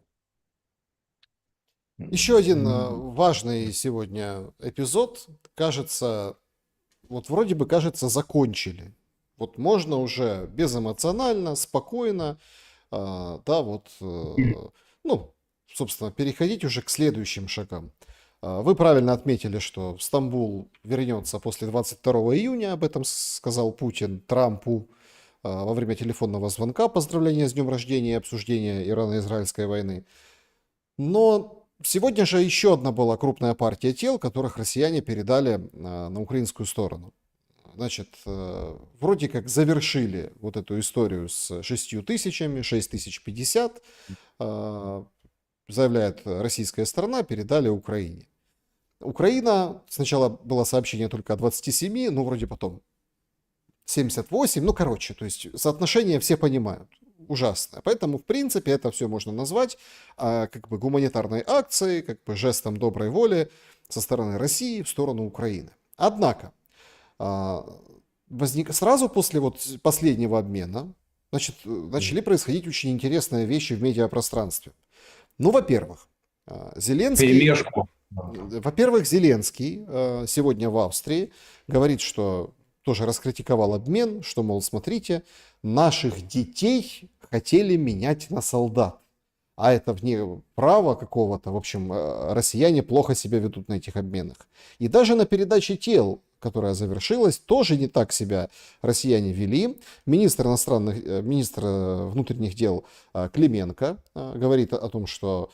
Еще один важный сегодня эпизод, кажется, вот вроде бы кажется закончили. Вот можно уже безэмоционально, спокойно, да, вот, ну, собственно, переходить уже к следующим шагам. Вы правильно отметили, что Стамбул вернется после 22 июня, об этом сказал Путин Трампу во время телефонного звонка, поздравления с днем рождения и обсуждения Ирано-Израильской войны. Но сегодня же еще одна была крупная партия тел, которых россияне передали на украинскую сторону. Значит, вроде как завершили вот эту историю с 6000, 6050, заявляет российская сторона, передали Украине. Украина, сначала было сообщение только о 27, ну вроде потом 78, ну короче, то есть соотношение все понимают, ужасное. Поэтому, в принципе, это все можно назвать как бы гуманитарной акцией, как бы жестом доброй воли со стороны России в сторону Украины. Однако, сразу после вот последнего обмена, значит, начали происходить очень интересные вещи в медиапространстве. Ну, во-первых, Зеленский, перемешку. Зеленский сегодня в Австрии говорит, что тоже раскритиковал обмен, что, мол, смотрите, наших детей хотели менять на солдат. А это вне права какого-то. В общем, россияне плохо себя ведут на этих обменах. И даже на передаче тел, которая завершилась, тоже не так себя россияне вели. Министр внутренних дел Клименко говорит о том, что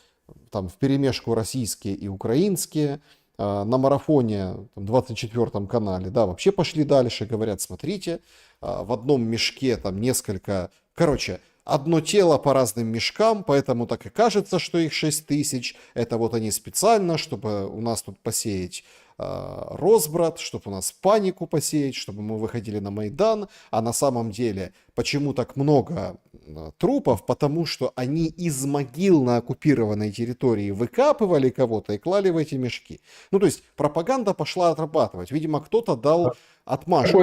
там вперемешку российские и украинские. На марафоне, 24 канале, да, вообще пошли дальше, говорят, смотрите, в одном мешке там несколько, короче, одно тело по разным мешкам, поэтому так и кажется, что их 6000. Это вот они специально, чтобы у нас тут посеять разбрат, чтобы у нас панику посеять, чтобы мы выходили на Майдан. А на самом деле, почему так много трупов? Потому что они из могил на оккупированной территории выкапывали кого-то и клали в эти мешки. Ну, то есть пропаганда пошла отрабатывать. Видимо, кто-то дал отмашку.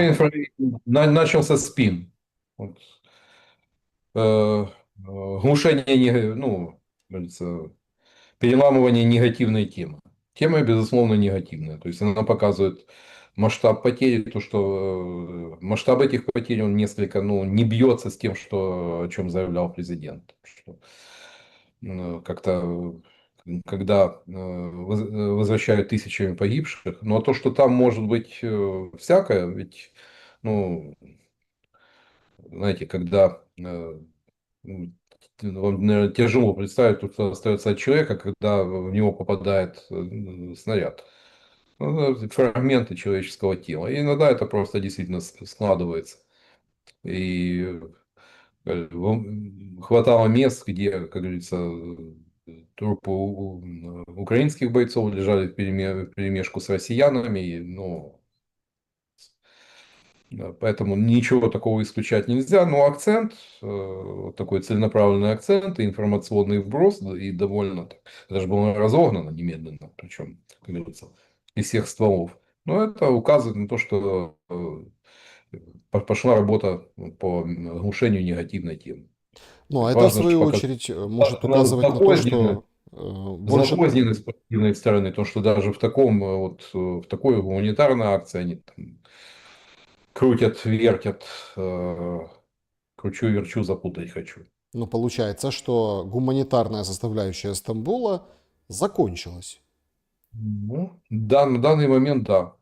Начался спин. Вот. Глушение, ну, говорится, переламывание негативной темы. Тема, безусловно, негативная. То есть она показывает масштаб потери, то, что масштаб этих потерь, он несколько, ну, не бьется с тем, о чем заявлял президент. Что, как-то, когда возвращают тысячами погибших, но то, что там может быть всякое, ведь, ну, знаете, когда вам, наверное, тяжело представить, что остается от человека, когда в него попадает снаряд. Ну, это фрагменты человеческого тела. И иногда это просто действительно складывается. И хватало мест, где, как говорится, трупы украинских бойцов лежали в перемешку с россиянами. Ну, Поэтому ничего такого исключать нельзя. Но акцент, вот такой целенаправленный акцент и информационный вброс, да, и довольно так. Это же было разогнано немедленно, причем, как говорится, из всех стволов. Но это указывает на то, что пошла работа по глушению негативной темы. Ну, То а есть это, в важно, свою что пока очередь, может указывать на то, запозднено, что больше... запозднены с позитивной стороны, то, что даже в таком, в такой гуманитарной акции они там крутят, вертят, кручу, верчу, запутать хочу. Ну, получается, что гуманитарная составляющая Стамбула закончилась. Ну, да, на данный момент, да.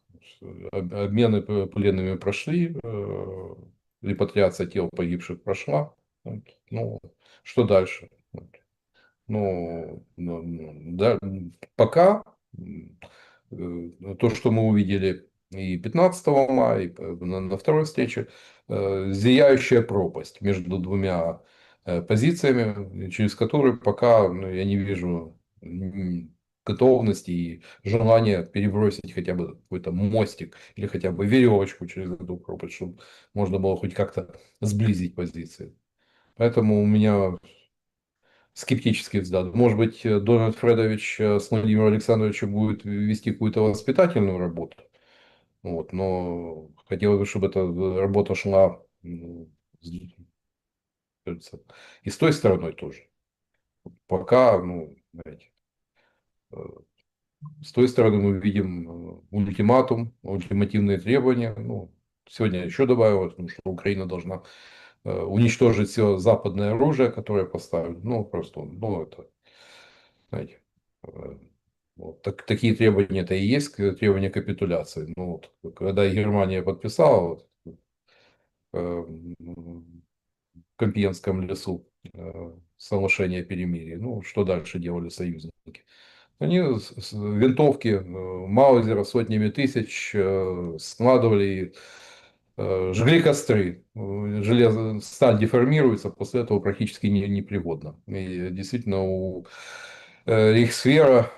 Обмены пленными прошли, репатриация тел погибших прошла. Вот. Ну, что дальше? Вот. Да, пока то, что мы увидели и 15 мая, и на второй встрече, зияющая пропасть между двумя позициями, через которую пока я не вижу готовности и желания перебросить хотя бы какой-то мостик или хотя бы веревочку через эту пропасть, чтобы можно было хоть как-то сблизить позиции. Поэтому у меня скептический взгляд. Может быть, Дональд Фредович с Владимиром Александровичем будет вести какую-то воспитательную работу. Вот, но хотелось бы, чтобы эта работа шла кажется, и с той стороной тоже. Пока, знаете, э, с той стороны мы видим ультиматум, ультимативные требования. Ну, сегодня еще добавилось, что Украина должна уничтожить все западное оружие, которое поставили. Ну, просто, это, знаете, э, вот такие требования-то и есть, требования капитуляции. Ну, вот, когда Германия подписала э, в Компьенском лесу соглашение о перемирии, ну, что дальше делали союзники? Они винтовки Маузера сотнями тысяч складывали, жгли костры. Сталь деформируется, после этого практически непригодна. И действительно у Рейхсвера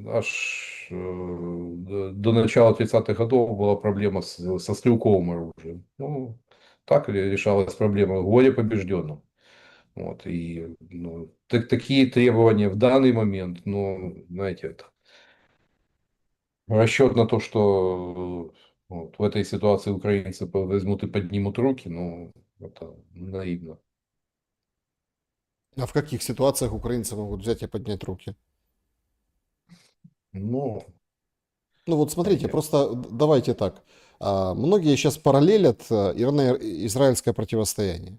аж до начала 30-х годов была проблема со стрелковым оружием. Ну, так решалась проблема горе побежденным. Вот, и такие требования в данный момент, знаете, это расчет на то, что вот, в этой ситуации украинцы возьмут и поднимут руки, это наивно. А в каких ситуациях украинцы могут взять и поднять руки? Ну, Ну вот смотрите, знаете, просто давайте так. Многие сейчас параллелят ирано-израильское противостояние.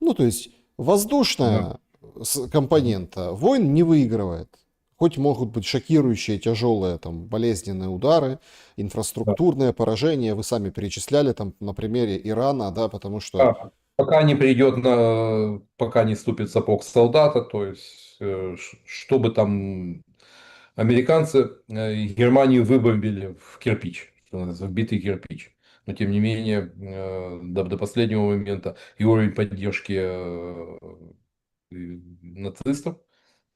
Ну, то есть да. воздушная компонента войн не выигрывает. Хоть могут быть шокирующие, тяжелые, там, болезненные удары, Да. инфраструктурные поражения, вы сами перечисляли там на примере Ирана, да, потому что, Да. Пока не придет пока не ступит сапог солдата, то есть, чтобы там американцы Германию выбомбили в кирпич, что называется, в битый кирпич. Но тем не менее, до последнего момента и уровень поддержки нацистов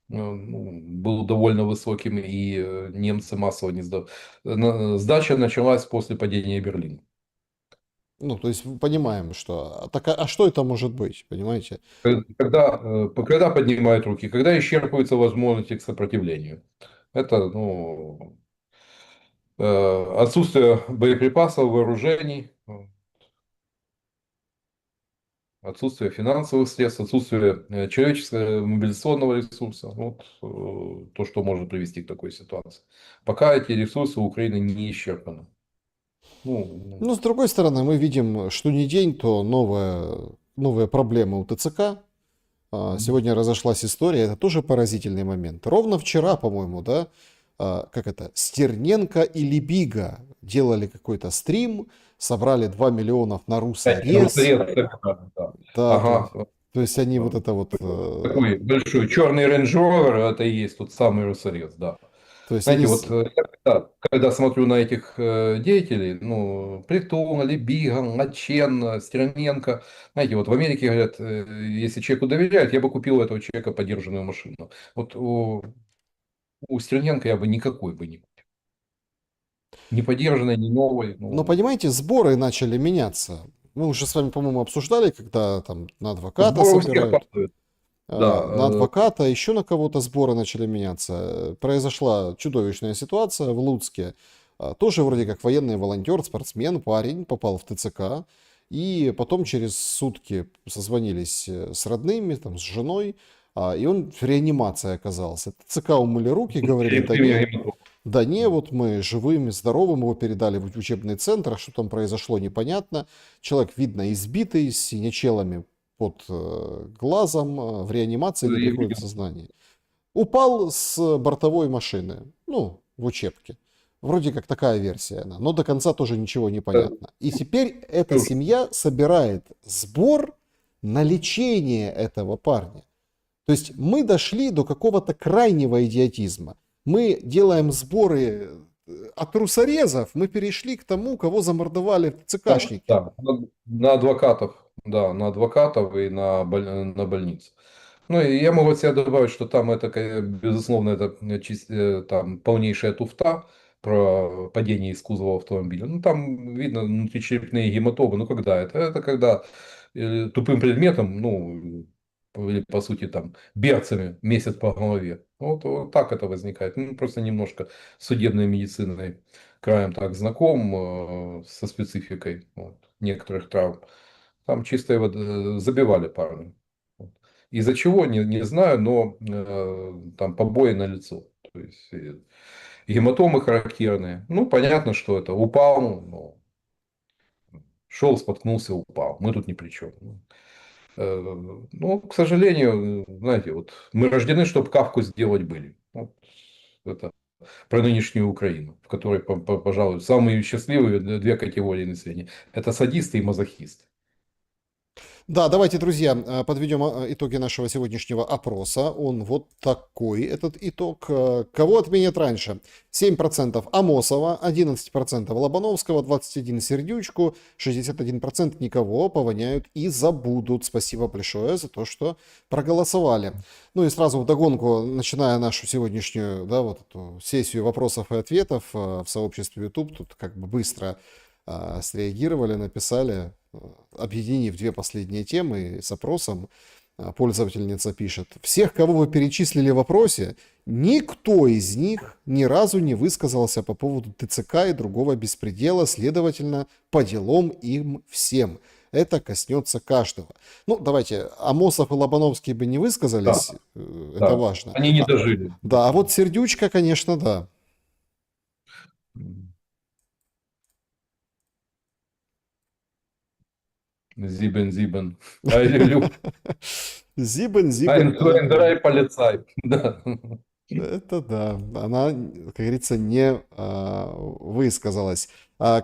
был довольно высоким, и немцы массово не сдавали. Сдача началась после падения Берлина. ну, то есть мы понимаем, что, а что это может быть, понимаете? Когда поднимают руки, когда исчерпываются возможности к сопротивлению. Это, отсутствие боеприпасов, вооружений, отсутствие финансовых средств, отсутствие человеческого мобилизационного ресурса. Вот то, что может привести к такой ситуации. Пока эти ресурсы у Украины не исчерпаны. Ну, Ну, с другой стороны, мы видим, что не день, то новые проблемы у ТЦК. Сегодня разошлась история, это тоже поразительный момент. Ровно вчера, по-моему, да, как это, Стерненко и Лебига делали какой-то стрим, собрали 2 миллионов на Русарез. Русарез, да. Да, Ага. то есть они вот это вот, Такой большой черный Range Rover, это и есть тот самый Русарез, да. то есть они, Знаете, вот я когда смотрю на этих деятелей, Притула, Лебига, Лачен, Стерненко, знаете, вот в Америке говорят, если человеку доверяют, я бы купил у этого человека подержанную машину. Вот у Стерненко я бы никакой бы не купил. Не поддержанной, не новой. Но Ну, понимаете, сборы начали меняться. Мы уже с вами, по-моему, обсуждали, когда там на адвоката сборы у всех собирают. падают. Да, На адвоката, еще на кого-то сборы начали меняться. Произошла чудовищная ситуация в Луцке. Тоже вроде как военный волонтер, спортсмен, парень попал в ТЦК. И потом через сутки созвонились с родными, там, с женой, и он в реанимации оказался. ТЦК умыли руки, говорили, да черепными не, гематомами. да не, вот мы живым и здоровым его передали в учебный центр, а что там произошло, непонятно. Человек, видно, избитый, с синячелами под глазом, в реанимации не Я приходит в видел. сознание. Упал с бортовой машины, ну, в учебке. Вроде как такая версия она, но до конца тоже ничего не Э, понятно. И теперь эта тоже. семья собирает сбор на лечение этого парня. То есть мы дошли до какого-то крайнего идиотизма. Мы делаем сборы от трусорезов, мы перешли к тому, кого замордовали Да, ЦКшники. да, на адвокатов, да, на адвокатов и на больницу. Ну, и я могу от себя добавить, что там это, безусловно, это там полнейшая туфта про падение из кузова автомобиля. Ну, там видно внутричерепные гематомы. Ну, когда это? Это когда тупым предметом, ну, или, по сути, там, берцами месяц по голове. Вот так это возникает. Ну, просто немножко судебной медициной краем так знаком, со спецификой вот, некоторых травм. Там чисто вот, забивали парня. Вот. Из-за чего, не знаю, но там побои на лицо. То есть гематомы характерные. Ну, понятно, что это упал, ну, шел, споткнулся, упал. Мы тут ни при чем. Ну, к сожалению, знаете, вот мы рождены, чтобы Кавку сделать были. Вот это про нынешнюю Украину, в которой, пожалуй, самые счастливые две категории населения. Это садисты и мазохисты. Да, давайте, друзья, подведем итоги нашего сегодняшнего опроса. Он вот такой, этот итог. Кого отменят раньше? 7% Амосова, 11% Лобановского, 21% Сердючку, 61% никого повоняют и забудут. Спасибо большое за то, что проголосовали. Ну и сразу вдогонку, начиная нашу сегодняшнюю, да, вот эту сессию вопросов и ответов в сообществе YouTube, тут как бы быстро среагировали, написали, объединив две последние темы с опросом. Пользовательница пишет: всех, кого вы перечислили в вопросе, никто из них ни разу не высказался по поводу ТЦК и другого беспредела, следовательно, по делам им всем. Это коснется каждого. Ну, давайте, Амосов и Лобановский бы не Да, высказались, это да. важно. Они не дожили. Да, а вот Сердючка, конечно, да. Зибен, зибен. Ай-лю-лю. Зибен, Зибен, Ай-ндурай, полицай. Да. это да, она, как говорится, не высказалась.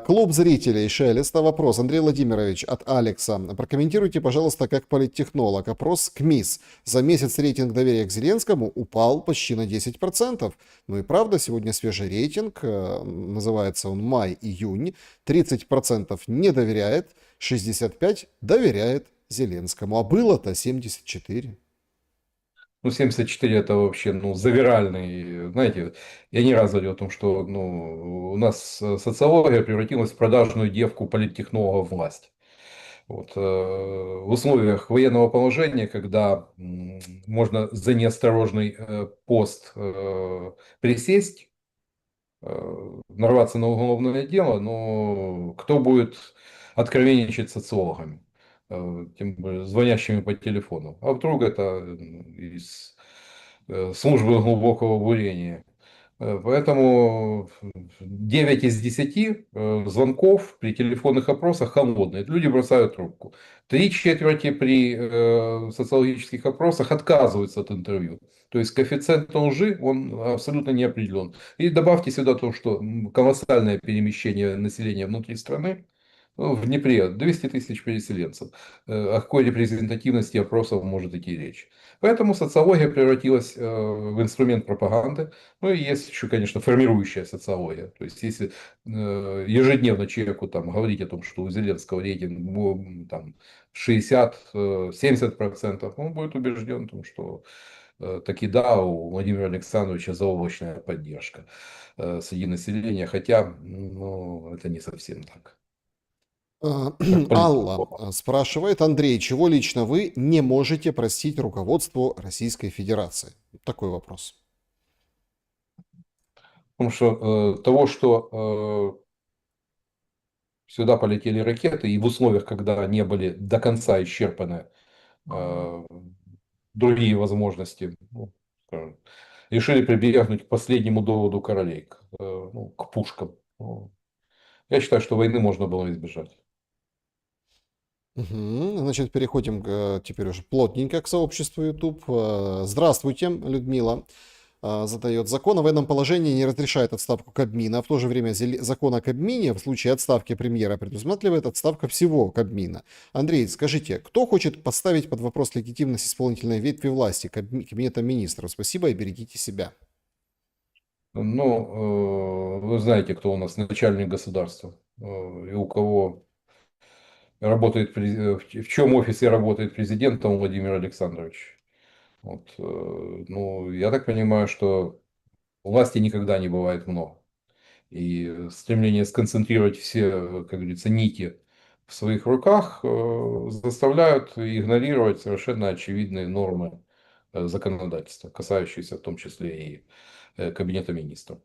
Клуб зрителей Шелеста. Вопрос. Андрей Владимирович от Алекса. Прокомментируйте, пожалуйста, как политтехнолог. Опрос КМИС. За месяц рейтинг доверия к Зеленскому упал почти на 10%. Ну и правда, сегодня свежий рейтинг. Называется он май-июнь. 30% не доверяет, 65% доверяет Зеленскому. А было-то 74%. Ну, 74 это вообще, ну, завиральный, знаете, я не раз говорил о том, что, ну, у нас социология превратилась в продажную девку политтехнологов власти. Вот, в условиях военного положения, когда можно за неосторожный пост присесть, нарваться на уголовное дело, но кто будет откровенничать с социологами, тем более звонящими по телефону? А вдруг это из службы глубокого бурения? Поэтому 9 из 10 звонков при телефонных опросах холодные. Люди бросают трубку. Три четверти при социологических опросах отказываются от интервью. То есть коэффициент лжи, он абсолютно не определен. И добавьте сюда то, что колоссальное перемещение населения внутри страны. Ну, в Днепре 200 тысяч переселенцев. О какой репрезентативности опросов может идти речь? Поэтому социология превратилась в инструмент пропаганды. Ну и есть еще, конечно, формирующая социология. То есть, если ежедневно человеку там, говорить о том, что у Зеленского рейтинг там, 60-70%, он будет убежден в том, что таки да, у Владимира Александровича заоблачная поддержка среди населения, хотя ну, это не совсем так. Как Алла политику. спрашивает, Андрей, чего лично вы не можете простить руководству Российской Федерации? Такой вопрос. Потому что того, что сюда полетели ракеты, и в условиях, когда не были до конца исчерпаны э, другие возможности, ну, скажем, решили прибегнуть к последнему доводу королей, ну, к пушкам. Ну, я считаю, что войны можно было избежать. Мгм. Значит, переходим теперь уже плотненько к сообществу YouTube. Здравствуйте, Людмила. Задает. Закон о военном положении не разрешает отставку Кабмина. В то же время закон о Кабмине в случае отставки премьера предусматривает отставка всего Кабмина. Андрей, скажите, кто хочет поставить под вопрос легитимность исполнительной ветви власти Кабинета министров? Спасибо и берегите себя. Ну, вы знаете, кто у нас начальник государства и у кого работает, в чем офисе работает президентом Владимир Александрович. Вот, ну, я так понимаю, что власти никогда не бывает много. И стремление сконцентрировать все, как говорится, нити в своих руках заставляют игнорировать совершенно очевидные нормы законодательства, касающиеся в том числе и Кабинета министров.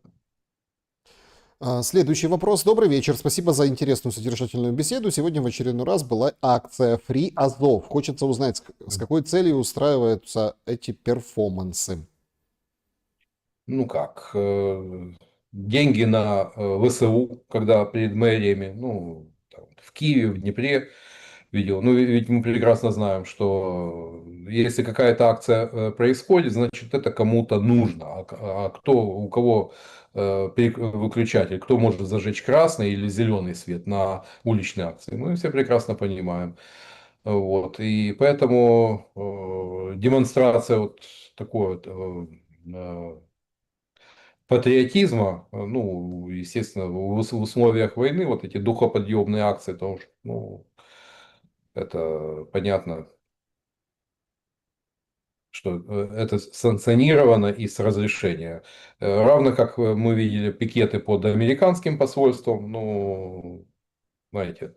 Следующий вопрос. Добрый вечер. Спасибо за интересную содержательную беседу. Сегодня в очередной раз была акция Free Азов. Хочется узнать, с какой целью устраиваются эти перформансы. Ну как, деньги на ВСУ, когда перед мэриями, ну, там, в Киеве, в Днепре видел. Ну, ведь мы прекрасно знаем, что если какая-то акция происходит, значит, это кому-то нужно. А кто, у кого выключатель, кто может зажечь красный или зеленый свет на уличной акции, мы все прекрасно понимаем. Вот. И поэтому демонстрация вот такой вот патриотизма, ну, естественно, в условиях войны вот эти духоподъемные акции, потому что, ну, это понятно, что это санкционировано и с разрешения. Равно как мы видели пикеты под американским посольством, ну, знаете,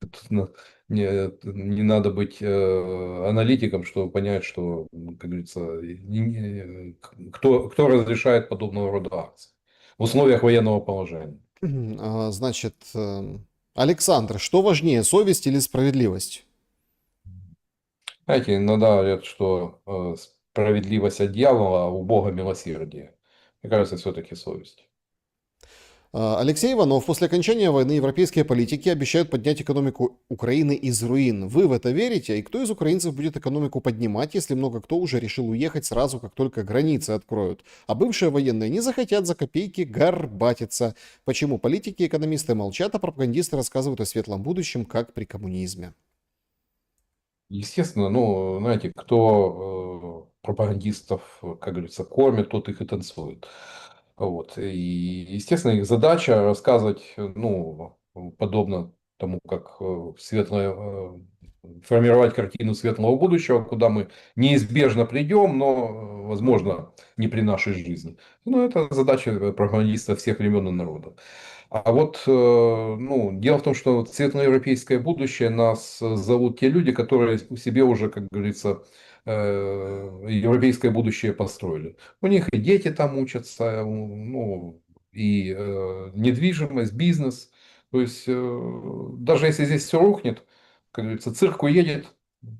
тут, ну, не надо быть аналитиком, чтобы понять, что, как говорится, кто разрешает подобного рода акции в условиях военного положения. Значит, Александр, что важнее, совесть или справедливость? Знаете, иногда говорят, что справедливость от дьявола, а у Бога милосердие. Мне кажется, все-таки совесть. Алексей Иванов, после окончания войны европейские политики обещают поднять экономику Украины из руин. Вы в это верите? И кто из украинцев будет экономику поднимать, если много кто уже решил уехать сразу, как только границы откроют? А бывшие военные не захотят за копейки горбатиться. Почему политики и экономисты молчат, а пропагандисты рассказывают о светлом будущем, как при коммунизме? Естественно, ну, знаете, кто пропагандистов, как говорится, кормит, тот их и танцует. Вот. И, естественно, их задача рассказывать, ну, подобно тому, как формировать картину светлого будущего, куда мы неизбежно придем, но, возможно, не при нашей жизни. Ну, это задача пропагандиста всех времен и народов. А вот, ну, дело в том, что вот светлоевропейское будущее нас зовут те люди, которые у себе уже, как говорится, европейское будущее построили. У них и дети там учатся, ну, и недвижимость, бизнес. То есть, даже если здесь все рухнет, как говорится, цирк уедет,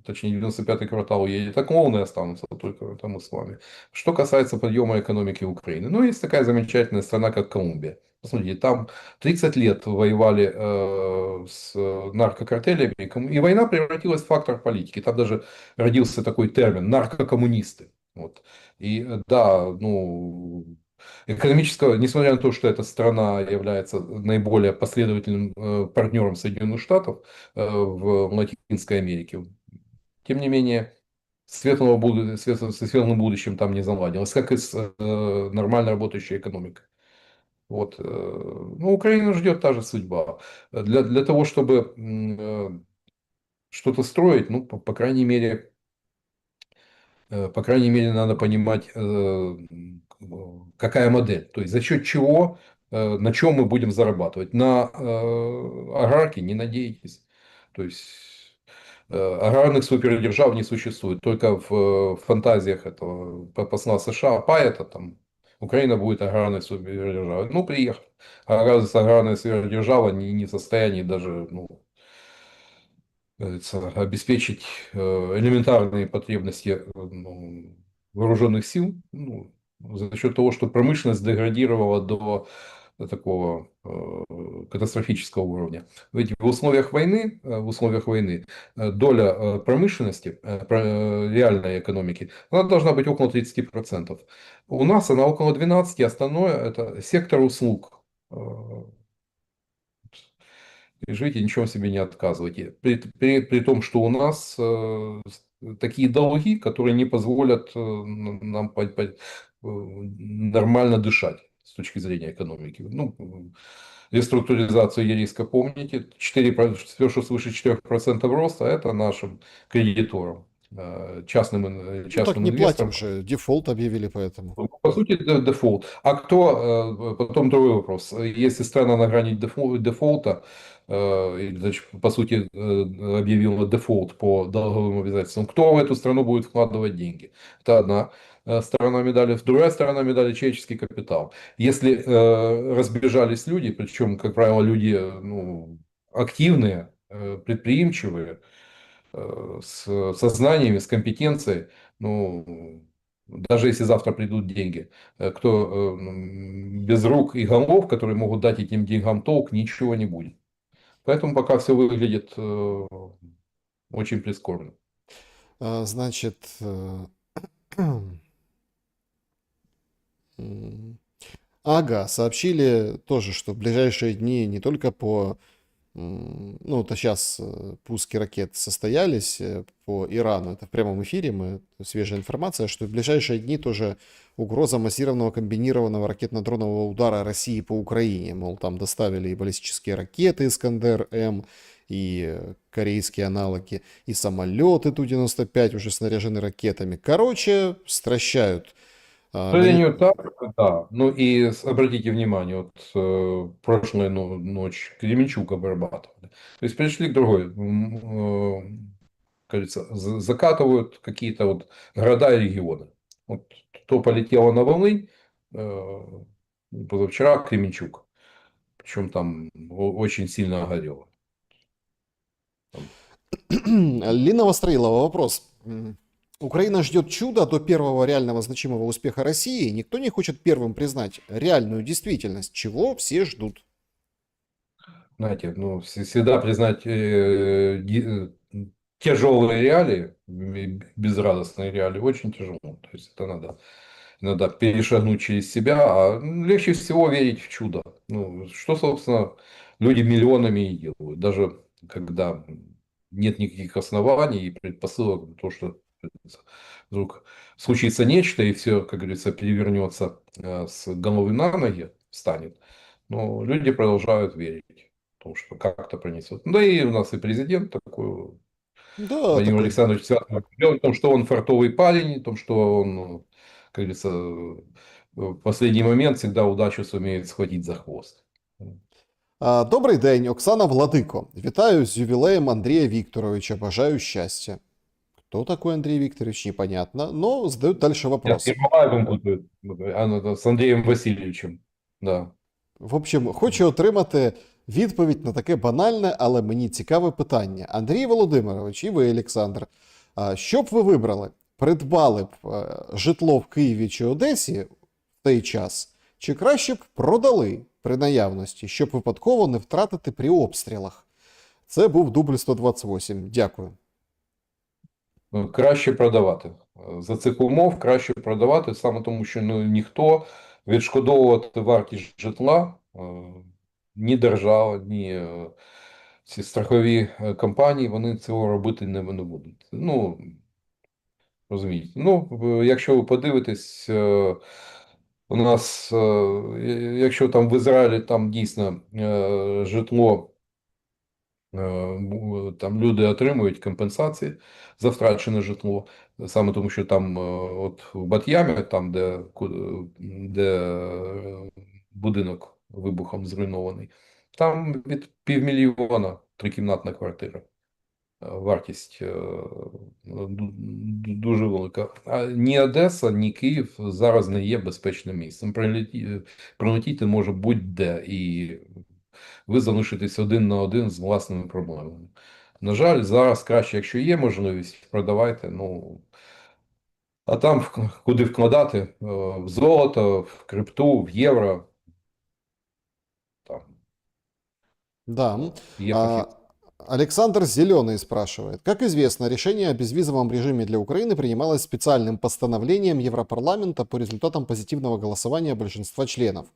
точнее, 95-й квартал уедет, а клоуны останутся только это мы с вами. Что касается подъема экономики Украины. Ну, есть такая замечательная страна, как Колумбия. Посмотрите, там 30 лет воевали с наркокартелями, и война превратилась в фактор политики. Там даже родился такой термин наркокоммунисты. Вот. И да, ну, экономического, несмотря на то, что эта страна является наиболее последовательным партнером Соединенных Штатов в Латинской Америке, тем не менее, со светлым будущим там не заладилось, как и с нормально работающей экономикой. Вот. Ну, Украину ждет та же судьба. Для того, чтобы что-то строить, ну, по крайней мере, По крайней мере, надо понимать, какая модель, то есть за счет чего, на чем мы будем зарабатывать. На аграрке не надейтесь. То есть аграрных супердержав не существует. Только в фантазиях этого посла США Пайета там Украина будет аграрной супердержавой. Ну, приехал. А оказывается, аграрная супердержава не в состоянии даже, ну, говорится, обеспечить элементарные потребности ну, вооруженных сил, ну, за счет того, что промышленность деградировала до такого катастрофического уровня. Ведь в условиях войны доля промышленности, реальной экономики, она должна быть около 30%. У нас она около 12%, остальное это сектор услуг. И живите, ничего себе не отказывайте. При том, что у нас такие долги, которые не позволят нам нормально дышать с точки зрения экономики. Ну, реструктуризацию риска помните, 4, все, что свыше 4% роста, это нашим кредиторам, Ну так частным не платим инвесторам. же, дефолт объявили поэтому. По сути, дефолт. А кто, потом другой вопрос. Если страна на грани дефолта, или, значит, по сути, объявила дефолт по долговым обязательствам, кто в эту страну будет вкладывать деньги? Это одна сторона медали. Другая сторона медали — человеческий капитал. Если разбежались люди, причем, как правило, люди ну, активные, предприимчивые, со знаниями, с компетенцией, ну, даже если завтра придут деньги, кто без рук и голов, которые могут дать этим деньгам толк, ничего не будет. Поэтому пока все выглядит очень прискорбно. Значит, м, ага, сообщили тоже, что в ближайшие дни не только по ну, это сейчас пуски ракет состоялись по Ирану. Это в прямом эфире, свежая информация, что в ближайшие дни тоже угроза массированного комбинированного ракетно-дронового удара России по Украине. Мол, там доставили и баллистические ракеты Искандер-М, и корейские аналоги, и самолеты Ту-95 уже снаряжены ракетами. Короче, стращают. К На них... сожалению, так, да. Ну и обратите внимание, вот прошлую ночь Кременчуг обрабатывали. То есть пришли к другой, кажется, закатывают какие-то вот города и регионы. Вот то полетело на Волынь, позавчера Кременчуг. Причем там очень сильно горело. Там Лина Востроилова, вопрос. Украина ждет чуда до первого реального значимого успеха России. Никто не хочет первым признать реальную действительность, чего все ждут. знаете, ну, всегда признать тяжелые реалии, безрадостные реалии, очень тяжело. То есть это надо иногда перешагнуть через себя, а легче всего верить в чудо. Ну, что, собственно, люди миллионами и делают, даже когда нет никаких оснований и предпосылок, то, что вдруг случится нечто, и все, как говорится, перевернется с головы на ноги, встанет. Но люди продолжают верить в том, что как-то пронесет. Да и у нас и президент такой, Да, Владимир такой. Александрович Святый, в том, что он фартовый парень, в том, что он, ну, как говорится, в последний момент всегда удачу сумеет схватить за хвост. Добрий день, Оксана Владико. Вітаю з ювілеєм Андрія Вікторовича. Бажаю щастя. Кто такой Андрей Викторович, непонятно, но задают дальше Нет, вопрос. Ермолаевым будет, с Андреем Васильевичем. Да. В общем, хочу отримати відповідь на таке банальне, але мені цікаве питання. Андрій Володимирович і ви, Олександр, що б ви вибрали? Придбали б житло в Києві чи Одесі в той час, чи краще б продали при наявності, щоб випадково не втратити при обстрілах? Це був дубль 128. Дякую. Краще продавати. За цих умов краще продавати, саме тому, що ну, ніхто відшкодовувати вартість житла, ні держава, ні ці страхові компанії, вони цього робити не будуть. Ну, розумієте. Ну, якщо ви подивитесь, у нас, якщо там в Ізраїлі там дійсно житло Там люди отримують компенсації за втрачене житло. Саме тому, що там от в Бат'ямі, там, де будинок вибухом зруйнований, там від півмільйона трикімнатна квартира. Вартість дуже велика. А ні Одеса, ні Київ зараз не є безпечним місцем. Прилетіти може будь-де, і ви залишитесь один на один з власними проблемами. На жаль, зараз краще, якщо є можливість, продавайте. Ну, а там куди вкладати в золото, в крипту, в євро, там Да. є А, фахівці. Александр Зеленый спрашивает. Как известно, решение о безвизовом режиме для Украины принималось специальным постановлением Европарламента по результатам позитивного голосования большинства членов.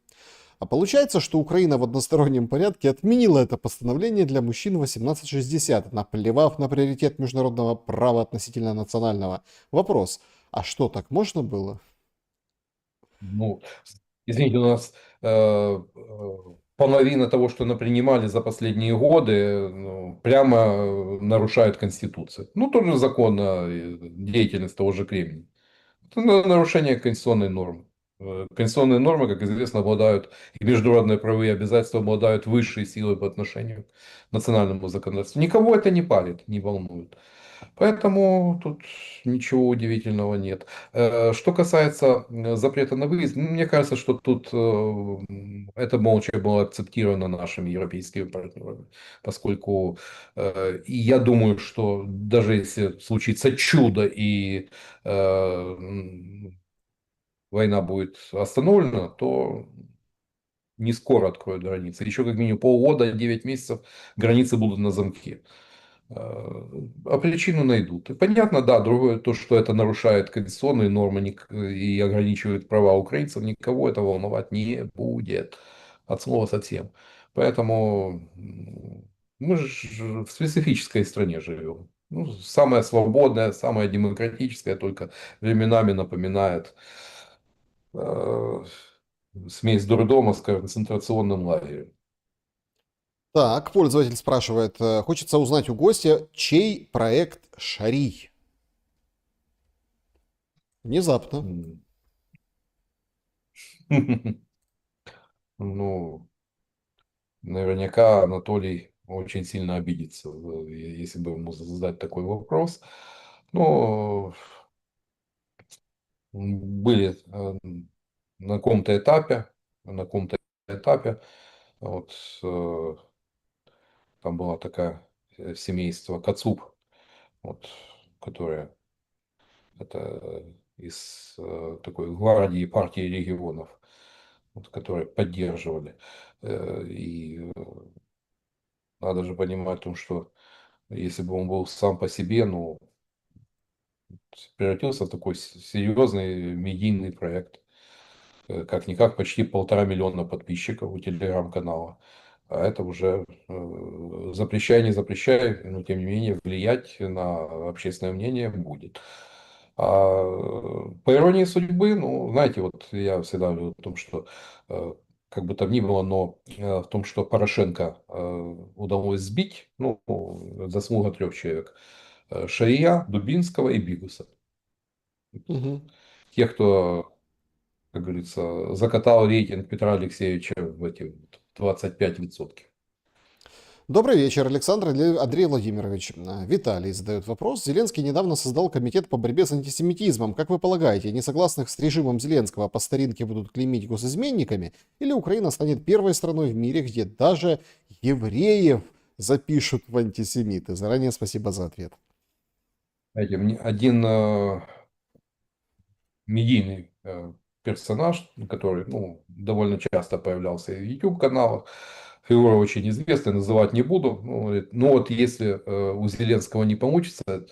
А получается, что Украина в одностороннем порядке отменила это постановление для мужчин 18-60, наплевав на приоритет международного права относительно национального. Вопрос, а что, так можно было? Ну, извините, у нас половина того, что напринимали за последние годы, ну, прямо нарушает Конституцию. Ну, тот же закон о деятельности того же Кремния. Это нарушение конституционной нормы. Конституционные нормы, как известно, обладают, и международные правовые обязательства обладают высшей силой по отношению к национальному законодательству. Никого это не парит, не волнует. Поэтому тут ничего удивительного нет. Что касается запрета на выезд, мне кажется, что тут это молча было акцептировано нашими европейскими партнерами, поскольку и я думаю, что даже если случится чудо и война будет остановлена, то не скоро откроют границы. Еще как минимум полгода, 9 месяцев границы будут на замке. А причину найдут. И понятно, да, другое то, что это нарушает конституционные нормы и ограничивает права украинцев, никого это волновать не будет. От слова совсем. Поэтому мы же в специфической стране живем. Ну, самая свободная, самая демократическая, только временами напоминает э, смесь дурдома с концентрационным лагерем. Так, пользователь спрашивает, хочется узнать у гостя, чей проект Шарий? Внезапно. Ну, наверняка Анатолий очень сильно обидится, если бы ему задать такой вопрос. Но были на каком-то этапе, на каком-то этапе, вот, там была такая семейство Кацуп, вот, которое это из такой гвардии партии регионов, вот, которые поддерживали. И надо же понимать о том, что если бы он был сам по себе, ну, превратился в такой серьезный медийный проект. Как-никак почти 1,5 миллиона подписчиков у телеграм-канала. А это уже запрещай, не запрещай, но тем не менее влиять на общественное мнение будет. А по иронии судьбы, ну, знаете, вот я всегда говорю о том, что как бы там ни было, но в том, что Порошенко удалось сбить, ну, заслуга 3 человек. Шария, Дубинского и Бигуса. Мгм. Те, кто, как говорится, закатал рейтинг Петра Алексеевича в эти 25%. Добрый вечер, Александр Андрей Владимирович. Виталий задает вопрос. Зеленский недавно создал комитет по борьбе с антисемитизмом. Как вы полагаете, несогласных с режимом Зеленского по старинке будут клеймить госизменниками? Или Украина станет первой страной в мире, где даже евреев запишут в антисемиты? Заранее спасибо за ответ. Знаете, один медийный персонаж, который, ну, довольно часто появлялся в YouTube-каналах, фигура очень известная, называть не буду. Ну, говорит, ну вот если у Зеленского не получится,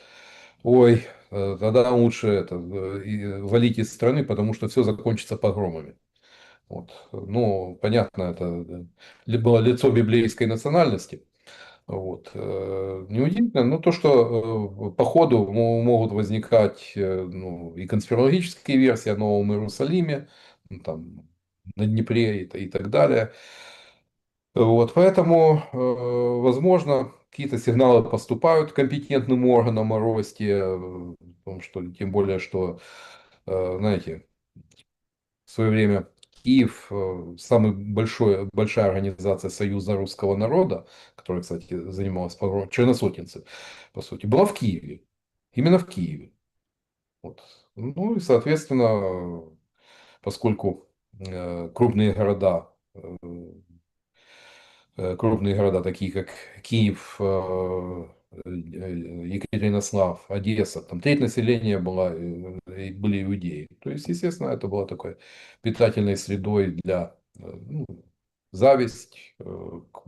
ой, тогда лучше валить из страны, потому что все закончится погромами. Вот. Ну, понятно, это было лицо библейской национальности. Вот. Неудивительно, но то, что по ходу могут возникать ну, и конспирологические версии о Новом Иерусалиме, ну, там, на Днепре и так далее. Вот, поэтому, возможно, какие-то сигналы поступают компетентным органам о росте, о том, что, тем более, что, знаете, в свое время Киев, большая организация Союза русского народа, которая, кстати, занималась погромом, черносотенцы, по сути, была в Киеве. Именно в Киеве. Вот. Ну и, соответственно, поскольку крупные города, крупные города, такие как Киев, Екатеринослав, Одесса, там треть населения была, и были иудеи. То есть, естественно, это было такой питательной средой для ну, зависть к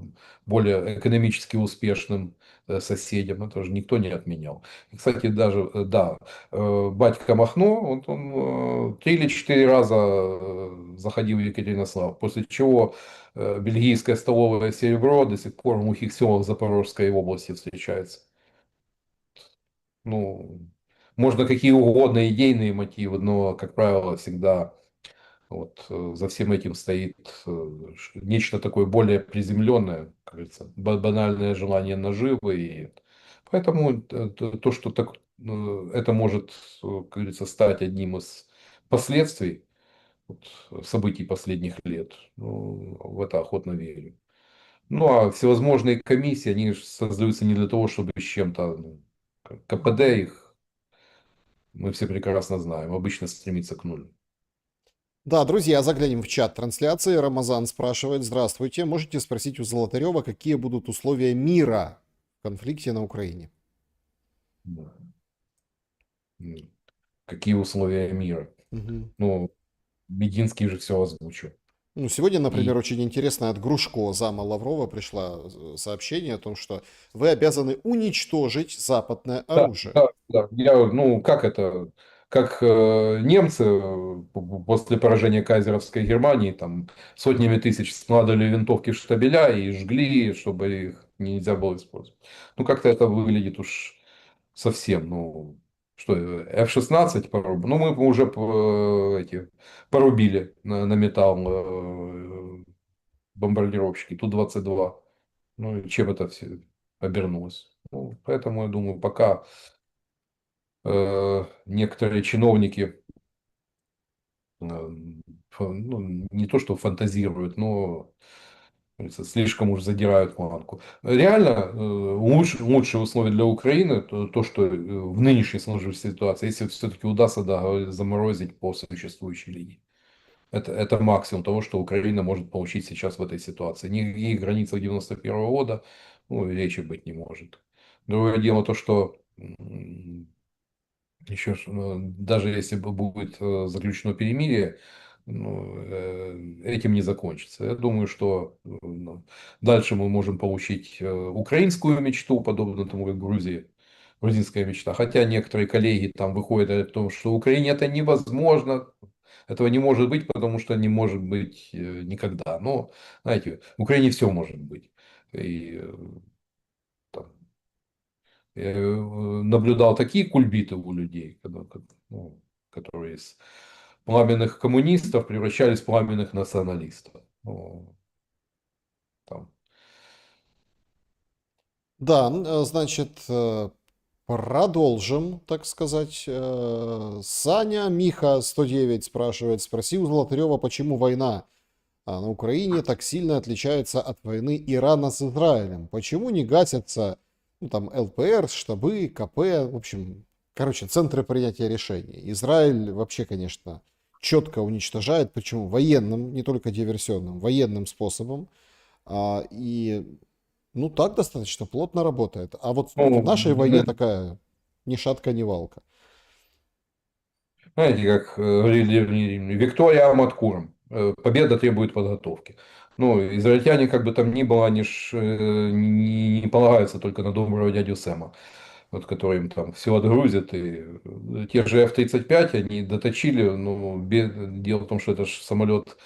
более экономически успешным соседям. Это же никто не отменял. И, кстати, даже, да, батька Махно, вот он 3 или 4 раза заходил в Екатеринослав, после чего бельгийское столовое серебро до сих пор в глухих селах Запорожской области встречается. Ну, можно какие угодно идейные мотивы, но, как правило, всегда вот за всем этим стоит нечто такое более приземленное, как говорится, банальное желание наживы. И поэтому то, что так, это может, как говорится, стать одним из последствий вот, событий последних лет, ну, в это охотно верю. Ну, а всевозможные комиссии, они же создаются не для того, чтобы с чем-то, ну, КПД их, мы все прекрасно знаем, обычно стремится к нулю. Да, друзья, заглянем в чат трансляции. Рамазан спрашивает: здравствуйте, можете спросить у Золотарева, какие будут условия мира в конфликте на Украине? Да. Какие условия мира? Мгм. Ну, Мединский же все озвучил. Ну, сегодня, например, И очень интересно, от Грушко, зама Лаврова, пришло сообщение о том, что вы обязаны уничтожить западное да, оружие. да, да. Ну, как это? Как немцы после поражения кайзеровской Германии там сотнями тысяч складывали винтовки в штабеля и жгли, чтобы их нельзя было использовать. Ну, как-то это выглядит уж совсем, ну, что, F-16 порубили? Ну, мы уже эти, порубили на металл бомбардировщики Ту-22. Ну, и чем это все обернулось? Ну, поэтому, я думаю, пока некоторые чиновники ну, не то что фантазируют, но говорится, слишком уж задирают планку. Реально, лучшие условия для Украины, то, что в нынешней сложившейся ситуации, если все-таки удастся, да, заморозить по существующей линии. Это максимум того, что Украина может получить сейчас в этой ситуации. Никаких границах 91 года, ну, речи быть не может. Другое дело то, что еще даже если бы будет заключено перемирие, ну, этим не закончится. Я думаю, что ну, дальше мы можем получить украинскую мечту, подобно тому, как Грузии, грузинская мечта. Хотя некоторые коллеги там выходят о том, что в Украине это невозможно, этого не может быть, потому что не может быть никогда. Но, знаете, в Украине все может быть. И там, я наблюдал такие кульбиты у людей, ну, которые из пламенных коммунистов превращались в пламенных националистов. Ну, там. Да, значит, продолжим, так сказать. Саня Миха 109 спрашивает: спроси у Золотарева, почему война на Украине так сильно отличается от войны Ирана с Израилем? Почему не гасятся, ну, там, ЛПР, штабы, КП, в общем, короче, центры принятия решений? Израиль вообще, конечно, четко уничтожает, почему военным, не только диверсионным, военным способом. И, ну, так достаточно плотно работает. А вот в Ну, нашей войне такая ни шатка, ни валка. знаете, как говорили древние римляне, Виктория Аматкуром. Победа требует подготовки. Ну, израильтяне, как бы там ни было, они ж не полагаются только на доброго дядю Сэма, вот, который им там все отгрузят. И те же F-35 они доточили. Ну, дело в том, что это же самолет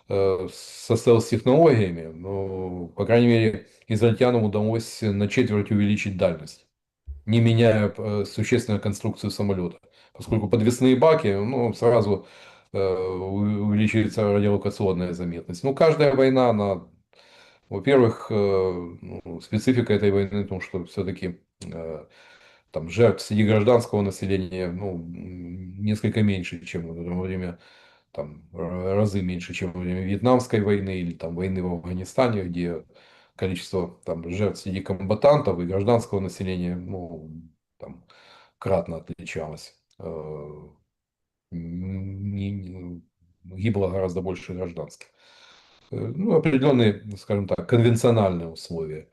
со стелс-технологиями. Но, по крайней мере, израильтянам удалось на четверть увеличить дальность, не меняя существенно конструкцию самолета. Поскольку подвесные баки, ну, сразу увеличивается радиолокационная заметность. Ну, каждая война, она Во-первых, ну, специфика этой войны в том, что все-таки там жертв среди гражданского населения, ну, несколько меньше, чем во время, там, разы меньше, чем во время Вьетнамской войны или там войны в Афганистане, где количество там жертв среди комбатантов и гражданского населения, ну, там, кратно отличалось. Гибло гораздо больше гражданских. Ну, определенные, скажем так, конвенциональные условия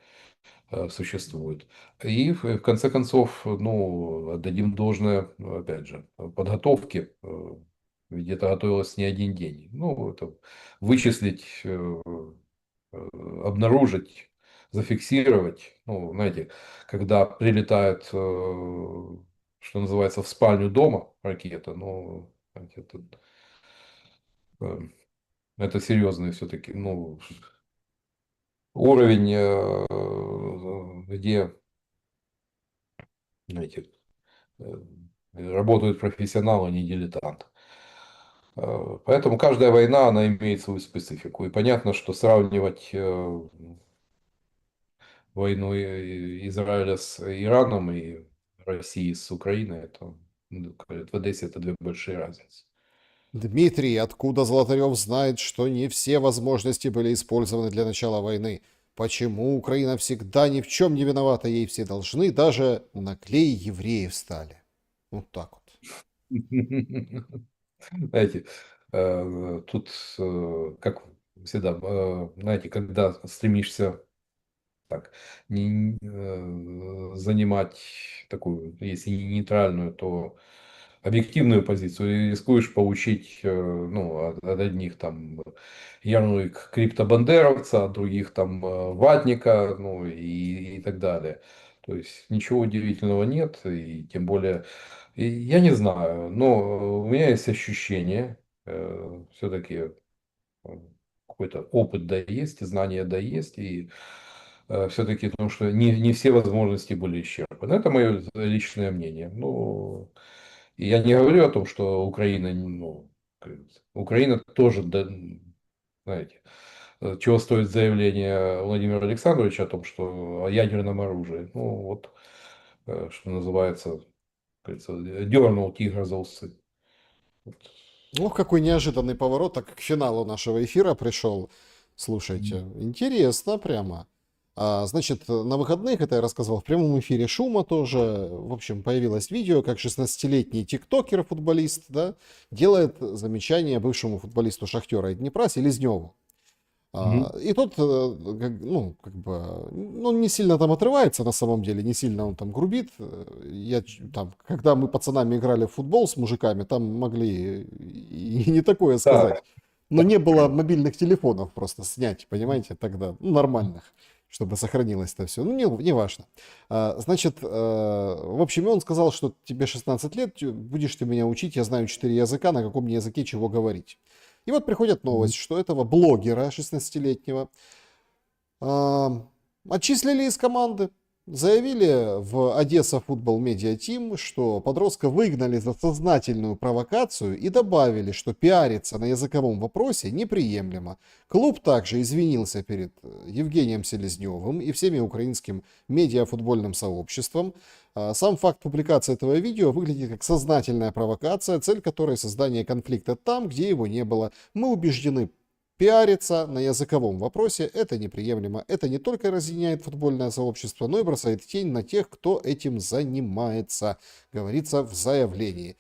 существуют. И в конце концов, ну, отдадим должное, ну, опять же, подготовке. Ведь это готовилось не один день. Ну, это вычислить, обнаружить, зафиксировать. Ну, знаете, когда прилетает, что называется, в спальню дома ракета, ну, знаете, э, это серьезный все-таки, ну, уровень, где, знаете, э, работают профессионалы, а не дилетанты. Поэтому каждая война, она имеет свою специфику. И понятно, что сравнивать войну Израиля с Ираном и России с Украиной, это, ну, в Одессе это две большие разницы. Дмитрий, откуда Золотарев знает, что не все возможности были использованы для начала войны? Почему Украина всегда ни в чем не виновата, ей все должны, даже на клей евреев стали? Вот так вот. Знаете, тут, как всегда, знаете, когда стремишься так, занимать такую, если не нейтральную, то объективную позицию, и рискуешь получить, ну, от одних там ярлык криптобандеровца, от других там ватника, ну, и так далее. То есть ничего удивительного нет, и тем более, и я не знаю, но у меня есть ощущение, все-таки какой-то опыт да есть, знания да есть, и все-таки потому что не все возможности были исчерпаны. Это мое личное мнение. Ну, и я не говорю о том, что Украина, ну, как говорится, Украина тоже, да, знаете, чего стоит заявление Владимира Александровича о том, что о ядерном оружии. Ну, вот, что называется, как говорится, дернул тигра за усы. Вот. Ох, какой неожиданный поворот, так к финалу нашего эфира пришел. Слушайте, интересно прямо. Значит, на выходных, это я рассказывал в прямом эфире Шума тоже, в общем, появилось видео, как 16-летний тиктокер, футболист, да, делает замечание бывшему футболисту Шахтера и Днепра Селезневу. Мгм. И тот, ну, как бы, ну, не сильно там отрывается на самом деле, не сильно он там грубит. Там, когда мы пацанами играли в футбол с мужиками, там могли и не такое Да, сказать. Но не было мобильных телефонов просто снять, понимаете, тогда, ну, нормальных, чтобы сохранилось это все. Ну, не важно. Значит, в общем, и он сказал, что тебе 16 лет, будешь ты меня учить, я знаю 4 языка, на каком мне языке чего говорить. И вот приходит новость, что этого блогера 16-летнего отчислили из команды. Заявили в Одесса Футбол Медиа Тим, что подростка выгнали за сознательную провокацию и добавили, что пиариться на языковом вопросе неприемлемо. Клуб также извинился перед Евгением Селезневым и всеми украинским медиафутбольным сообществом. Сам факт публикации этого видео выглядит как сознательная провокация, цель которой создание конфликта там, где его не было. Мы убеждены, пиариться на языковом вопросе это неприемлемо. Это не только разъединяет футбольное сообщество, но и бросает тень на тех, кто этим занимается, говорится в заявлении.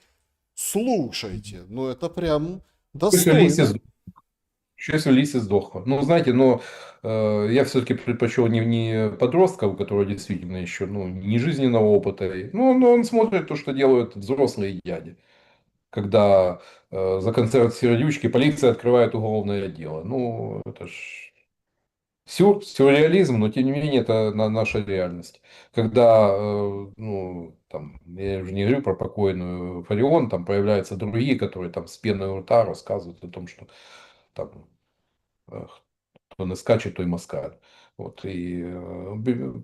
Слушайте, ну это прям если Лисе достойно. Еще если Лисе сдохла. Ну, знаете, но я все-таки предпочел не подростка, у которого действительно еще, ну, не жизненного опыта. Ну, но он смотрит то, что делают взрослые дяди. Когда за концерт сердючки полиция открывает уголовное дело. Ну, это ж сюрреализм, но тем не менее это наша реальность. Когда, ну, там, я уже не говорю про покойную Фарион, там появляются другие, которые там с пеной у рта рассказывают о том, что там э, кто не скачет, то и москаль. Вот, и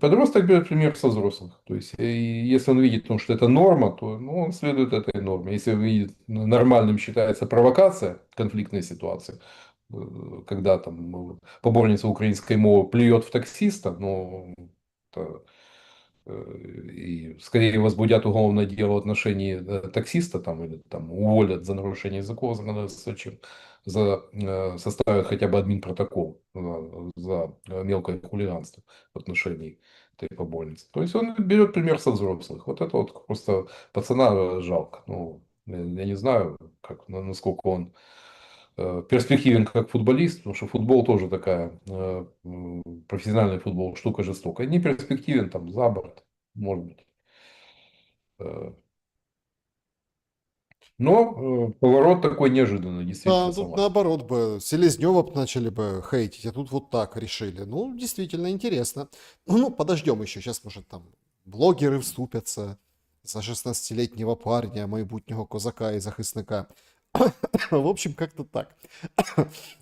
подросток берет пример со взрослых. То есть, и если он видит, ну, что это норма, то, ну, он следует этой норме. Если он видит, ну, нормальным считается провокация конфликтной ситуации, когда там поборница украинской мовы плюет в таксиста, ну, это, и скорее возбудят уголовное дело в отношении таксиста там, или там уволят за нарушение языкового законодательства, чем составят хотя бы админпротокол за мелкое хулиганство в отношении этой поборницы. То есть он берет пример со взрослых. Вот это вот просто пацана жалко. Ну, я не знаю, как, насколько он перспективен как футболист, потому что футбол тоже такая, профессиональный футбол, штука жестокая. Не перспективен там за борт, может быть. Э, Но поворот такой неожиданный, действительно, Да, тут сама. наоборот бы Селезнева начали бы хейтить, а тут вот так решили. Ну, действительно интересно. Ну, подождем еще. Сейчас, может, там блогеры вступятся за 16-летнего парня, майбутнього козака и захисника. В общем, как-то так.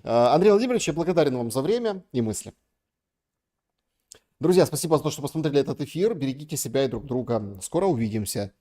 Андрей Владимирович, я благодарен вам за время и мысли. Друзья, спасибо за то, что посмотрели этот эфир. Берегите себя и друг друга. Скоро увидимся.